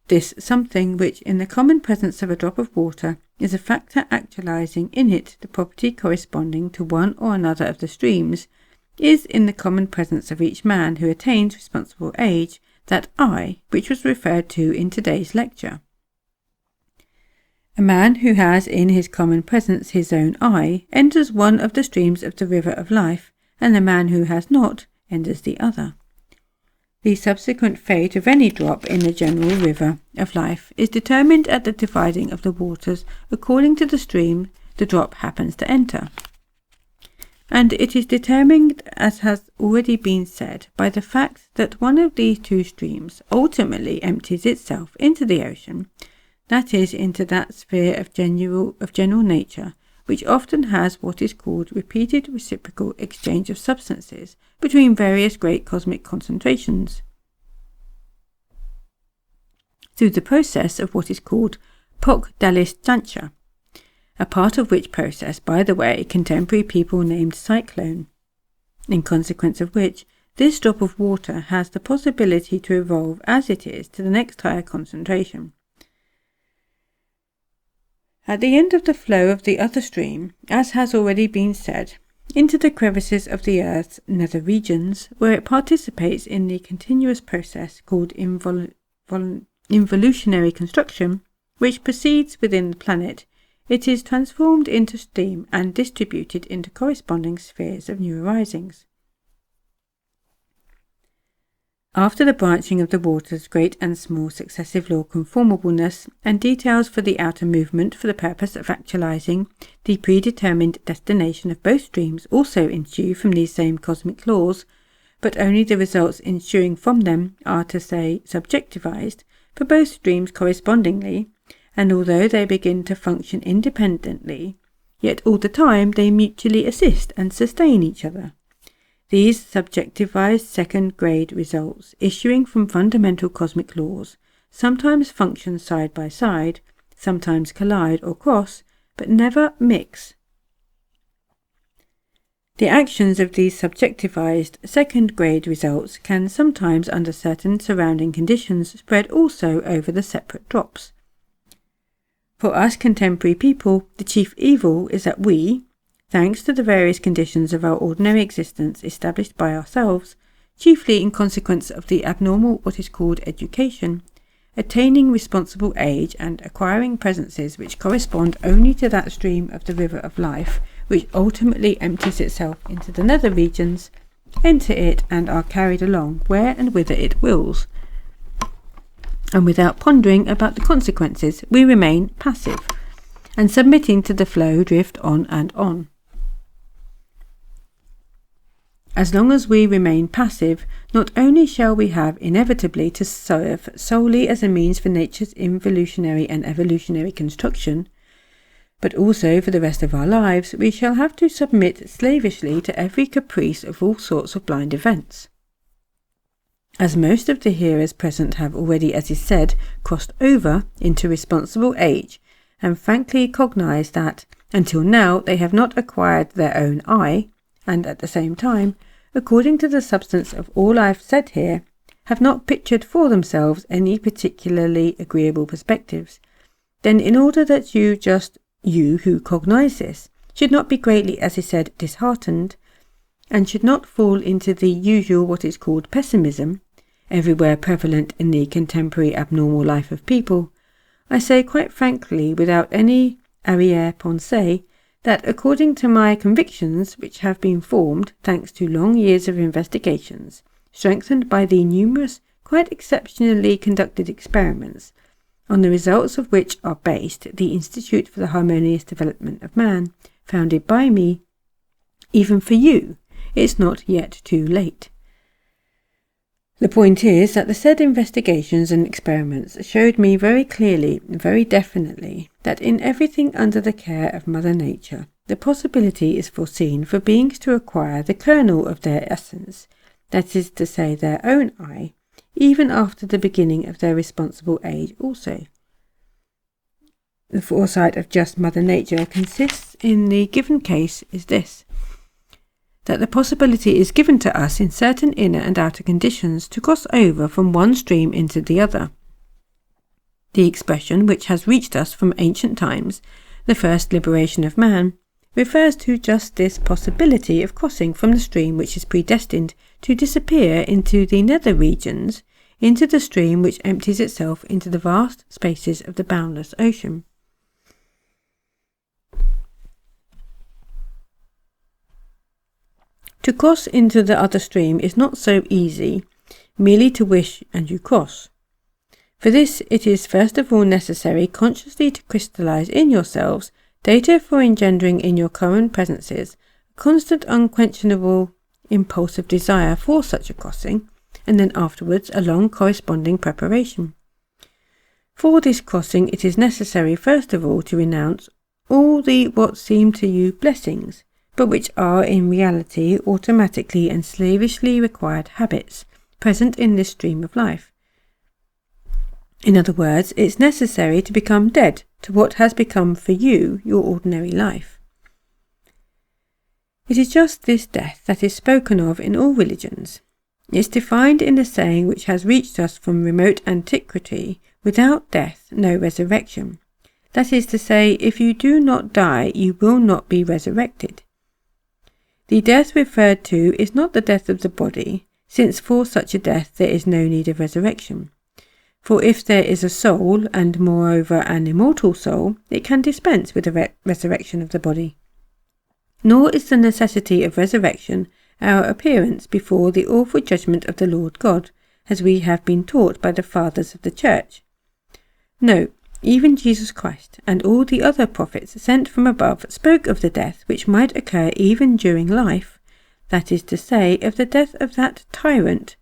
This something which in the common presence of a drop of water is a factor actualizing in it the property corresponding to one or another of the streams, is in the common presence of each man who attains responsible age that I which was referred to in today's lecture. A man who has in his common presence his own I enters one of the streams of the river of life, and the man who has not enters the other. The subsequent fate of any drop in the general river of life is determined at the dividing of the waters according to the stream the drop happens to enter. And it is determined, as has already been said, by the fact that one of these two streams ultimately empties itself into the ocean, that is, into that sphere of general nature, which often has what is called repeated reciprocal exchange of substances between various great cosmic concentrations, through the process of what is called Pokdalisjantia, a part of which process, by the way, contemporary people named cyclone. in consequence of which this drop of water has the possibility to evolve as it is to the next higher concentration. At the end of the flow of the other stream, as has already been said, into the crevices of the Earth's nether regions, where it participates in the continuous process called involutionary construction, which proceeds within the planet, it is transformed into steam and distributed into corresponding spheres of new arisings. After the branching of the water's great and small successive law conformableness and details for the outer movement for the purpose of actualizing the predetermined destination of both streams also ensue from these same cosmic laws, but only the results ensuing from them are, to say, subjectivized for both streams correspondingly, and although they begin to function independently, yet all the time they mutually assist and sustain each other. These subjectivized second-grade results, issuing from fundamental cosmic laws, sometimes function side by side, sometimes collide or cross, but never mix. The actions of these subjectivized second-grade results can sometimes, under certain surrounding conditions, spread also over the separate drops. For us contemporary people, the chief evil is that we, thanks to the various conditions of our ordinary existence established by ourselves, chiefly in consequence of the abnormal what is called education, attaining responsible age and acquiring presences which correspond only to that stream of the river of life which ultimately empties itself into the nether regions, enter it and are carried along where and whither it wills. And without pondering about the consequences, we remain passive, and submitting to the flow drift on and on. As long as we remain passive, not only shall we have inevitably to serve solely as a means for nature's involutionary and evolutionary construction, but also for the rest of our lives we shall have to submit slavishly to every caprice of all sorts of blind events. As most of the hearers present have already, as is said, crossed over into responsible age, and frankly cognise that, until now, they have not acquired their own eye, and at the same time, according to the substance of all I have said here, have not pictured for themselves any particularly agreeable perspectives, then in order that you who cognise this, should not be greatly, as is said, disheartened, and should not fall into the usual what is called pessimism, everywhere prevalent in the contemporary abnormal life of people, I say quite frankly, without any arrière-pensée, that according to my convictions, which have been formed thanks to long years of investigations, strengthened by the numerous, quite exceptionally conducted experiments, on the results of which are based the Institute for the Harmonious Development of Man, founded by me, even for you, it's not yet too late. The point is that the said investigations and experiments showed me very clearly, very definitely, that in everything under the care of Mother Nature, the possibility is foreseen for beings to acquire the kernel of their essence, that is to say their own eye, even after the beginning of their responsible age also. The foresight of just Mother Nature consists in the given case is this, that the possibility is given to us in certain inner and outer conditions to cross over from one stream into the other. The expression which has reached us from ancient times, the first liberation of man, refers to just this possibility of crossing from the stream which is predestined to disappear into the nether regions, into the stream which empties itself into the vast spaces of the boundless ocean. To cross into the other stream is not so easy, merely to wish and you cross. For this it is first of all necessary consciously to crystallize in yourselves data for engendering in your current presences a constant unquestionable impulsive desire for such a crossing, and then afterwards a long corresponding preparation. For this crossing it is necessary first of all to renounce all the what seem to you blessings, but which are in reality automatically and slavishly required habits present in this stream of life. In other words, it's necessary to become dead to what has become for you your ordinary life. It is just this death that is spoken of in all religions. It is defined in the saying which has reached us from remote antiquity, without death, no resurrection. That is to say, if you do not die, you will not be resurrected. The death referred to is not the death of the body, since for such a death there is no need of resurrection. For if there is a soul, and moreover an immortal soul, it can dispense with the resurrection of the body. Nor is the necessity of resurrection our appearance before the awful judgment of the Lord God, as we have been taught by the fathers of the Church. No, even Jesus Christ and all the other prophets sent from above spoke of the death which might occur even during life, that is to say, of the death of that tyrant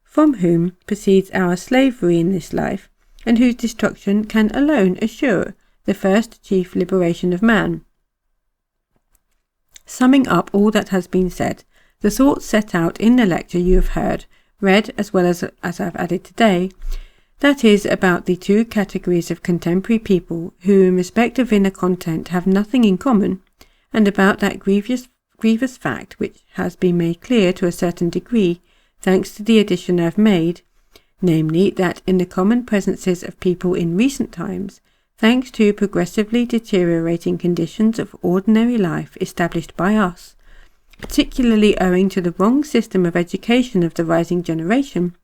from whom proceeds our slavery in this life, and whose destruction can alone assure the first chief liberation of man. Summing up all that has been said, the thoughts set out in the lecture you have heard, read as well as I've added today, that is, about the two categories of contemporary people who in respect of inner content have nothing in common, and about that grievous fact which has been made clear to a certain degree, thanks to the addition I have made, namely that in the common presences of people in recent times, thanks to progressively deteriorating conditions of ordinary life established by us, particularly owing to the wrong system of education of the rising generation,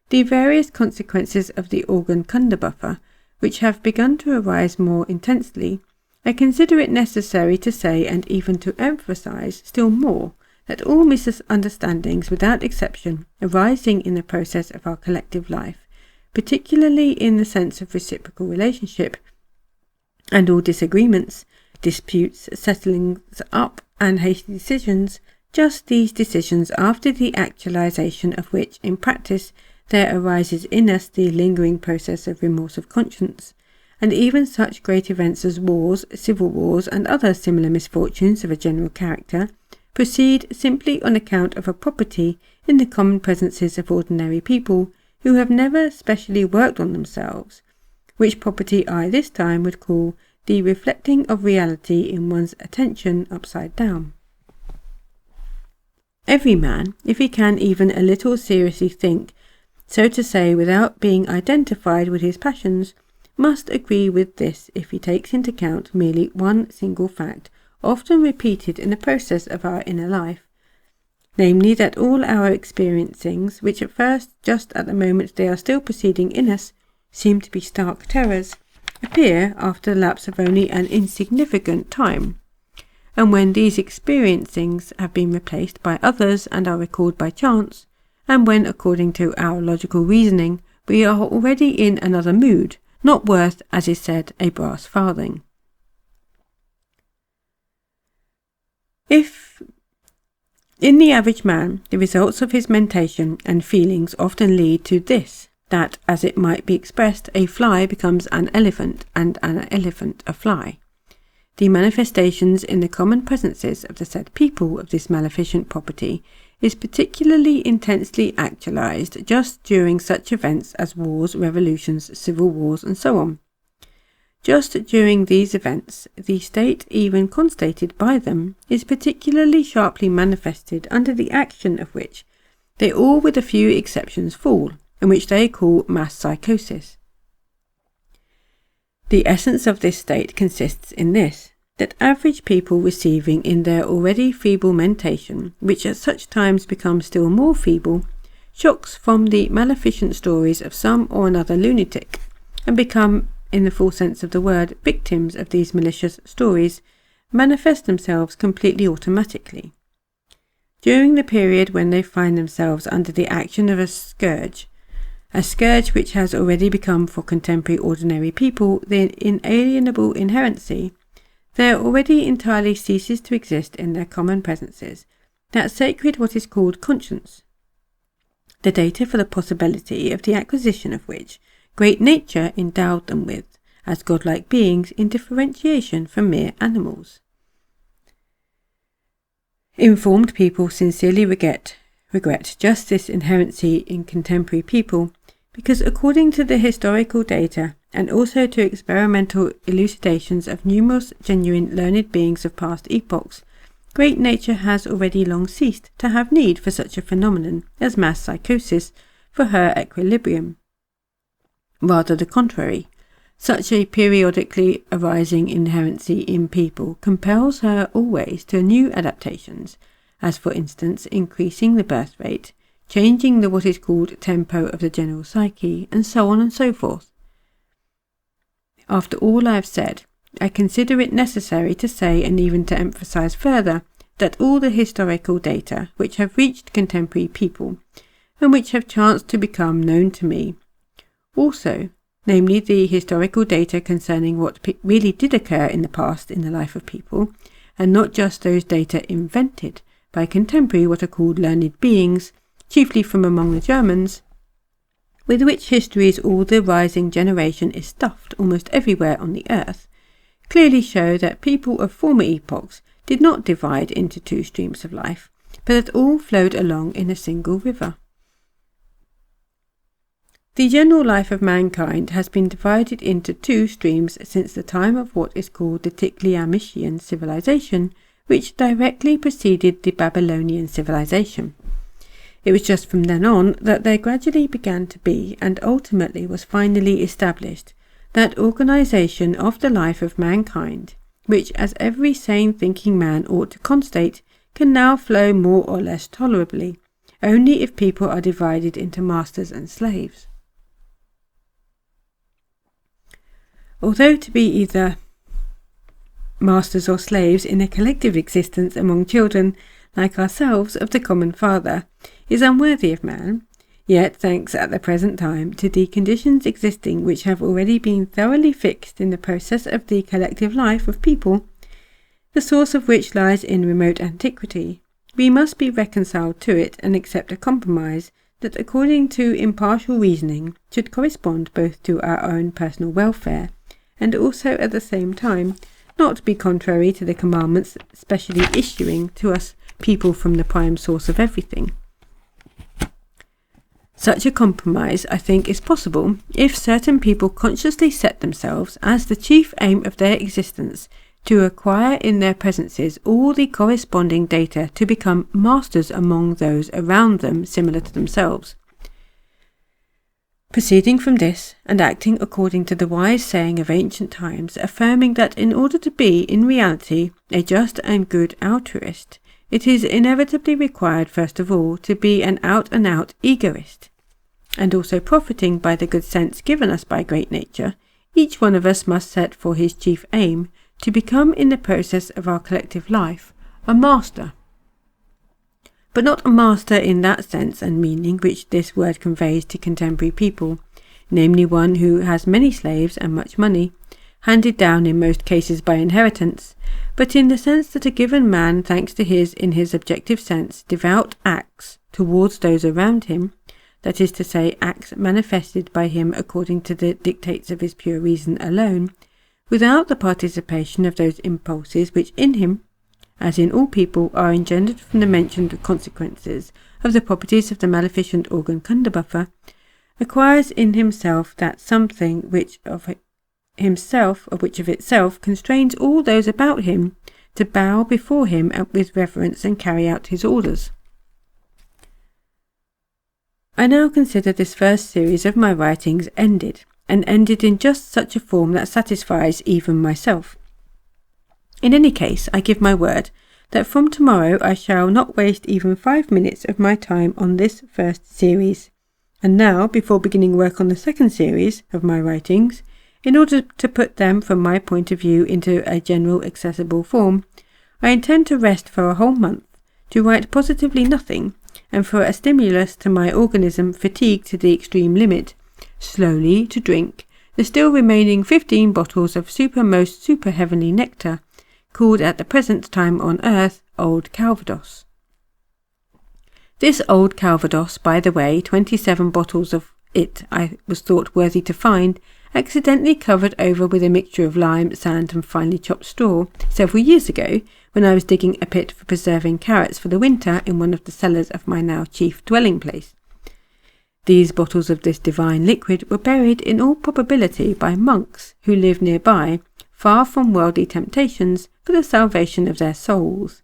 the various consequences of the organ Kunderbuffer, which have begun to arise more intensely, I consider it necessary to say and even to emphasize still more that all misunderstandings without exception arising in the process of our collective life, particularly in the sense of reciprocal relationship, and all disagreements, disputes, settlings up and hasty decisions, just these decisions after the actualization of which in practice there arises in us the lingering process of remorse of conscience, and even such great events as wars, civil wars, and other similar misfortunes of a general character, proceed simply on account of a property in the common presences of ordinary people who have never specially worked on themselves, which property I this time would call the reflecting of reality in one's attention upside down. Every man, if he can even a little seriously think, so to say without being identified with his passions, must agree with this if he takes into account merely one single fact, often repeated in the process of our inner life, namely that all our experiencings, which at first, just at the moment they are still proceeding in us, seem to be stark terrors, appear after the lapse of only an insignificant time, and when these experiencings have been replaced by others and are recalled by chance, and when, according to our logical reasoning, we are already in another mood, not worth, as is said, a brass farthing. If, in the average man, the results of his mentation and feelings often lead to this, that, as it might be expressed, a fly becomes an elephant, and an elephant a fly, the manifestations in the common presences of the said people of this maleficent property is particularly intensely actualized just during such events as wars, revolutions, civil wars, and so on. Just during these events, the state even constated by them is particularly sharply manifested, under the action of which they all with a few exceptions fall, and which they call mass psychosis. The essence of this state consists in this, that average people receiving in their already feeble mentation, which at such times becomes still more feeble, shocks from the maleficent stories of some or another lunatic, and become, in the full sense of the word, victims of these malicious stories, manifest themselves completely automatically. During the period when they find themselves under the action of a scourge which has already become for contemporary ordinary people the inalienable inherency, there already entirely ceases to exist in their common presences that sacred what is called conscience, the data for the possibility of the acquisition of which great nature endowed them with, as godlike beings in differentiation from mere animals. Informed people sincerely regret just this inherency in contemporary people, because according to the historical data and also to experimental elucidations of numerous genuine learned beings of past epochs, great nature has already long ceased to have need for such a phenomenon as mass psychosis for her equilibrium. Rather the contrary, such a periodically arising inherency in people compels her always to new adaptations, as for instance increasing the birth rate, changing the what is called tempo of the general psyche, and so on and so forth. After all I have said, I consider it necessary to say, and even to emphasize further, that all the historical data which have reached contemporary people, and which have chanced to become known to me, also, namely the historical data concerning what really did occur in the past in the life of people, and not just those data invented by contemporary what are called learned beings, chiefly from among the Germans, with which histories all the rising generation is stuffed almost everywhere on the earth, clearly show that people of former epochs did not divide into two streams of life, but that all flowed along in a single river. The general life of mankind has been divided into two streams since the time of what is called the Tikliamishyan civilization, which directly preceded the Babylonian civilization. It was just from then on that there gradually began to be, and ultimately was finally established, that organization of the life of mankind, which, as every sane thinking man ought to constate, can now flow more or less tolerably, only if people are divided into masters and slaves. Although to be either masters or slaves in a collective existence among children, like ourselves, of the common father, is unworthy of man, yet thanks at the present time to the conditions existing which have already been thoroughly fixed in the process of the collective life of people, the source of which lies in remote antiquity, we must be reconciled to it and accept a compromise that, according to impartial reasoning, should correspond both to our own personal welfare, and also at the same time not be contrary to the commandments specially issuing to us people from the prime source of everything. Such a compromise, I think, is possible if certain people consciously set themselves as the chief aim of their existence to acquire in their presences all the corresponding data to become masters among those around them similar to themselves. Proceeding from this, and acting according to the wise saying of ancient times, affirming that in order to be, in reality, a just and good altruist, it is inevitably required, first of all, to be an out-and-out egoist, and also profiting by the good sense given us by great nature, each one of us must set for his chief aim to become, in the process of our collective life, a master. But not a master in that sense and meaning which this word conveys to contemporary people, namely one who has many slaves and much money, handed down in most cases by inheritance, but in the sense that a given man, thanks to his, in his objective sense, devout acts towards those around him, that is to say, acts manifested by him according to the dictates of his pure reason alone, without the participation of those impulses which in him, as in all people, are engendered from the mentioned consequences of the properties of the maleficent organ Kundabuffer, acquires in himself that something which of itself constrains all those about him to bow before him with reverence and carry out his orders. I now consider this first series of my writings ended, and ended in just such a form that satisfies even myself. In any case, I give my word that from tomorrow I shall not waste even 5 minutes of my time on this first series. And now, before beginning work on the second series of my writings, in order to put them from my point of view into a general accessible form, I intend to rest for a whole month, to write positively nothing, and for a stimulus to my organism fatigued to the extreme limit, slowly to drink the still remaining 15 bottles of most super heavenly nectar, called at the present time on earth Old Calvados. This Old Calvados, by the way, 27 bottles of it I was thought worthy to find, accidentally covered over with a mixture of lime, sand and finely chopped straw several years ago, when I was digging a pit for preserving carrots for the winter in one of the cellars of my now chief dwelling place. These bottles of this divine liquid were buried in all probability by monks who lived nearby, far from worldly temptations, for the salvation of their souls.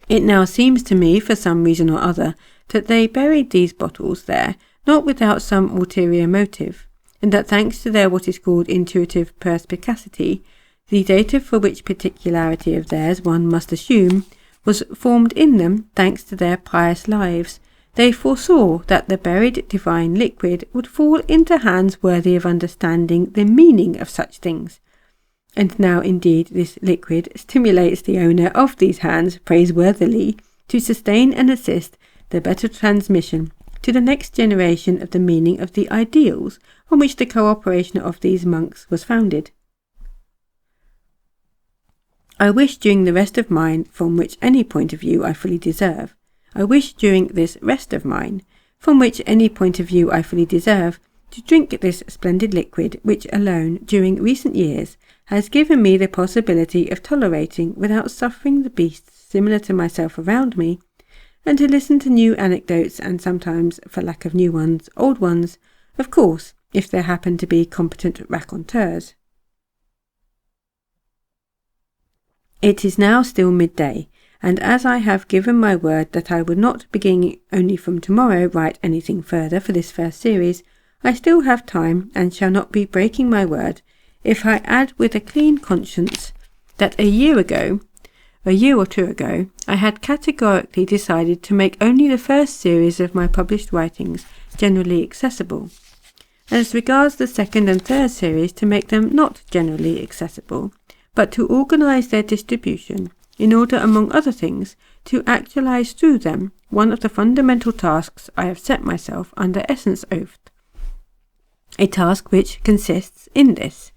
It now seems to me, for some reason or other, that they buried these bottles there, not without some ulterior motive, and that thanks to their what is called intuitive perspicacity, the data for which particularity of theirs, one must assume, was formed in them thanks to their pious lives, they foresaw that the buried divine liquid would fall into hands worthy of understanding the meaning of such things. And now indeed this liquid stimulates the owner of these hands praiseworthily to sustain and assist the better transmission to the next generation of the meaning of the ideals on which the cooperation of these monks was founded. I wish during the rest of mine, from which any point of view I fully deserve, to drink this splendid liquid, which alone, during recent years, has given me the possibility of tolerating without suffering the beasts similar to myself around me, and to listen to new anecdotes and sometimes, for lack of new ones, old ones, of course, if there happen to be competent raconteurs. It is now still midday, and as I have given my word that I would not, beginning only from tomorrow, write anything further for this first series, I still have time and shall not be breaking my word if I add with a clean conscience that a year or two ago, I had categorically decided to make only the first series of my published writings generally accessible, and as regards the second and third series to make them not generally accessible, but to organize their distribution in order, among other things, to actualize through them one of the fundamental tasks I have set myself under essence oath. A task which consists in this,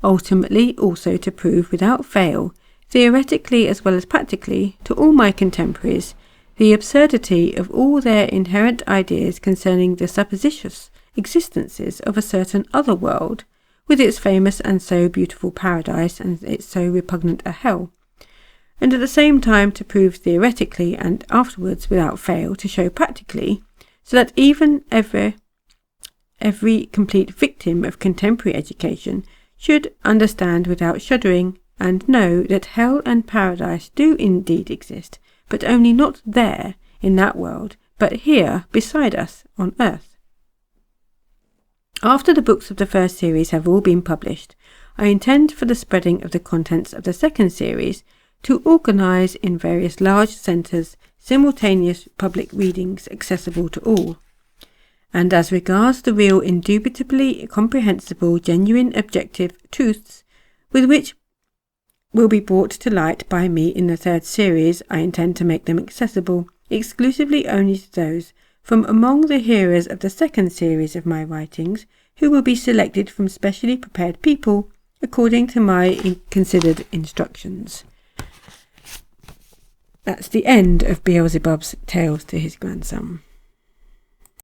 ultimately also to prove without fail, theoretically as well as practically, to all my contemporaries, the absurdity of all their inherent ideas concerning the supposititious existences of a certain other world, with its famous and so beautiful paradise and its so repugnant a hell, and at the same time to prove theoretically and afterwards without fail to show practically, so that even every complete victim of contemporary education should understand without shuddering and know that hell and paradise do indeed exist, but only not there in that world, but here beside us on earth. After the books of the first series have all been published, I intend for the spreading of the contents of the second series to organize in various large centres simultaneous public readings accessible to all. And as regards the real, indubitably comprehensible, genuine, objective truths with which will be brought to light by me in the third series, I intend to make them accessible exclusively only to those from among the hearers of the second series of my writings, who will be selected from specially prepared people according to my considered instructions. That's the end of Beelzebub's tales to his grandson.